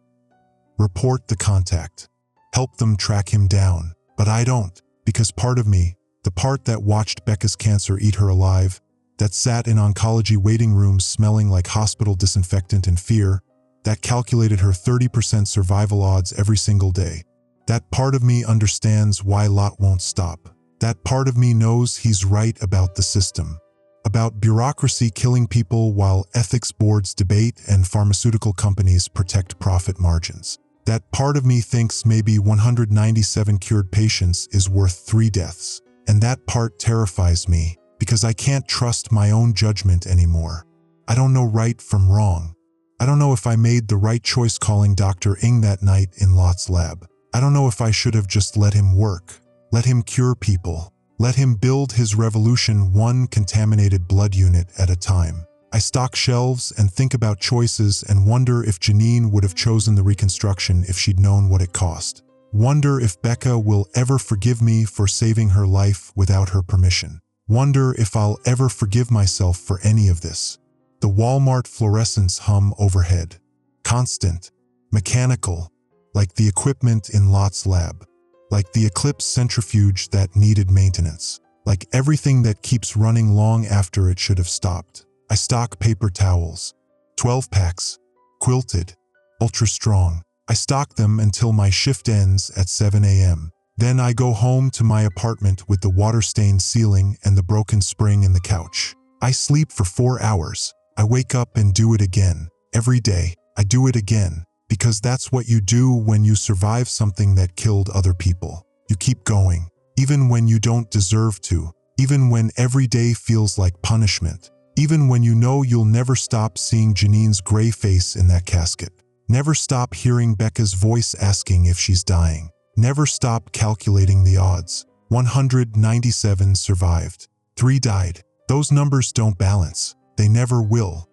Report the contact. Help them track him down. But I don't. Because part of me, the part that watched Becca's cancer eat her alive, that sat in oncology waiting rooms smelling like hospital disinfectant and fear, that calculated her 30% survival odds every single day. That part of me understands why Lot won't stop. That part of me knows he's right about the system. About bureaucracy killing people while ethics boards debate and pharmaceutical companies protect profit margins. That part of me thinks maybe 197 cured patients is worth 3 deaths. And that part terrifies me because I can't trust my own judgment anymore. I don't know right from wrong. I don't know if I made the right choice calling Dr. Ng that night in Lot's lab. I don't know if I should have just let him work, let him cure people, let him build his revolution one contaminated blood unit at a time. I stock shelves and think about choices and wonder if Janine would have chosen the reconstruction if she'd known what it cost. Wonder if Becca will ever forgive me for saving her life without her permission. Wonder if I'll ever forgive myself for any of this. The Walmart fluorescents hum overhead. Constant. Mechanical. Like the equipment in Lot's lab. Like the Eclipse centrifuge that needed maintenance. Like everything that keeps running long after it should have stopped. I stock paper towels. 12 packs. Quilted. Ultra strong. I stock them until my shift ends at 7 a.m. Then I go home to my apartment with the water-stained ceiling and the broken spring in the couch. I sleep for 4 hours. I wake up and do it again. Every day, I do it again. Because that's what you do when you survive something that killed other people. You keep going. Even when you don't deserve to. Even when every day feels like punishment. Even when you know you'll never stop seeing Janine's gray face in that casket. Never stop hearing Becca's voice asking if she's dying. Never stop calculating the odds. 197 survived. 3 died. Those numbers don't balance. They never will.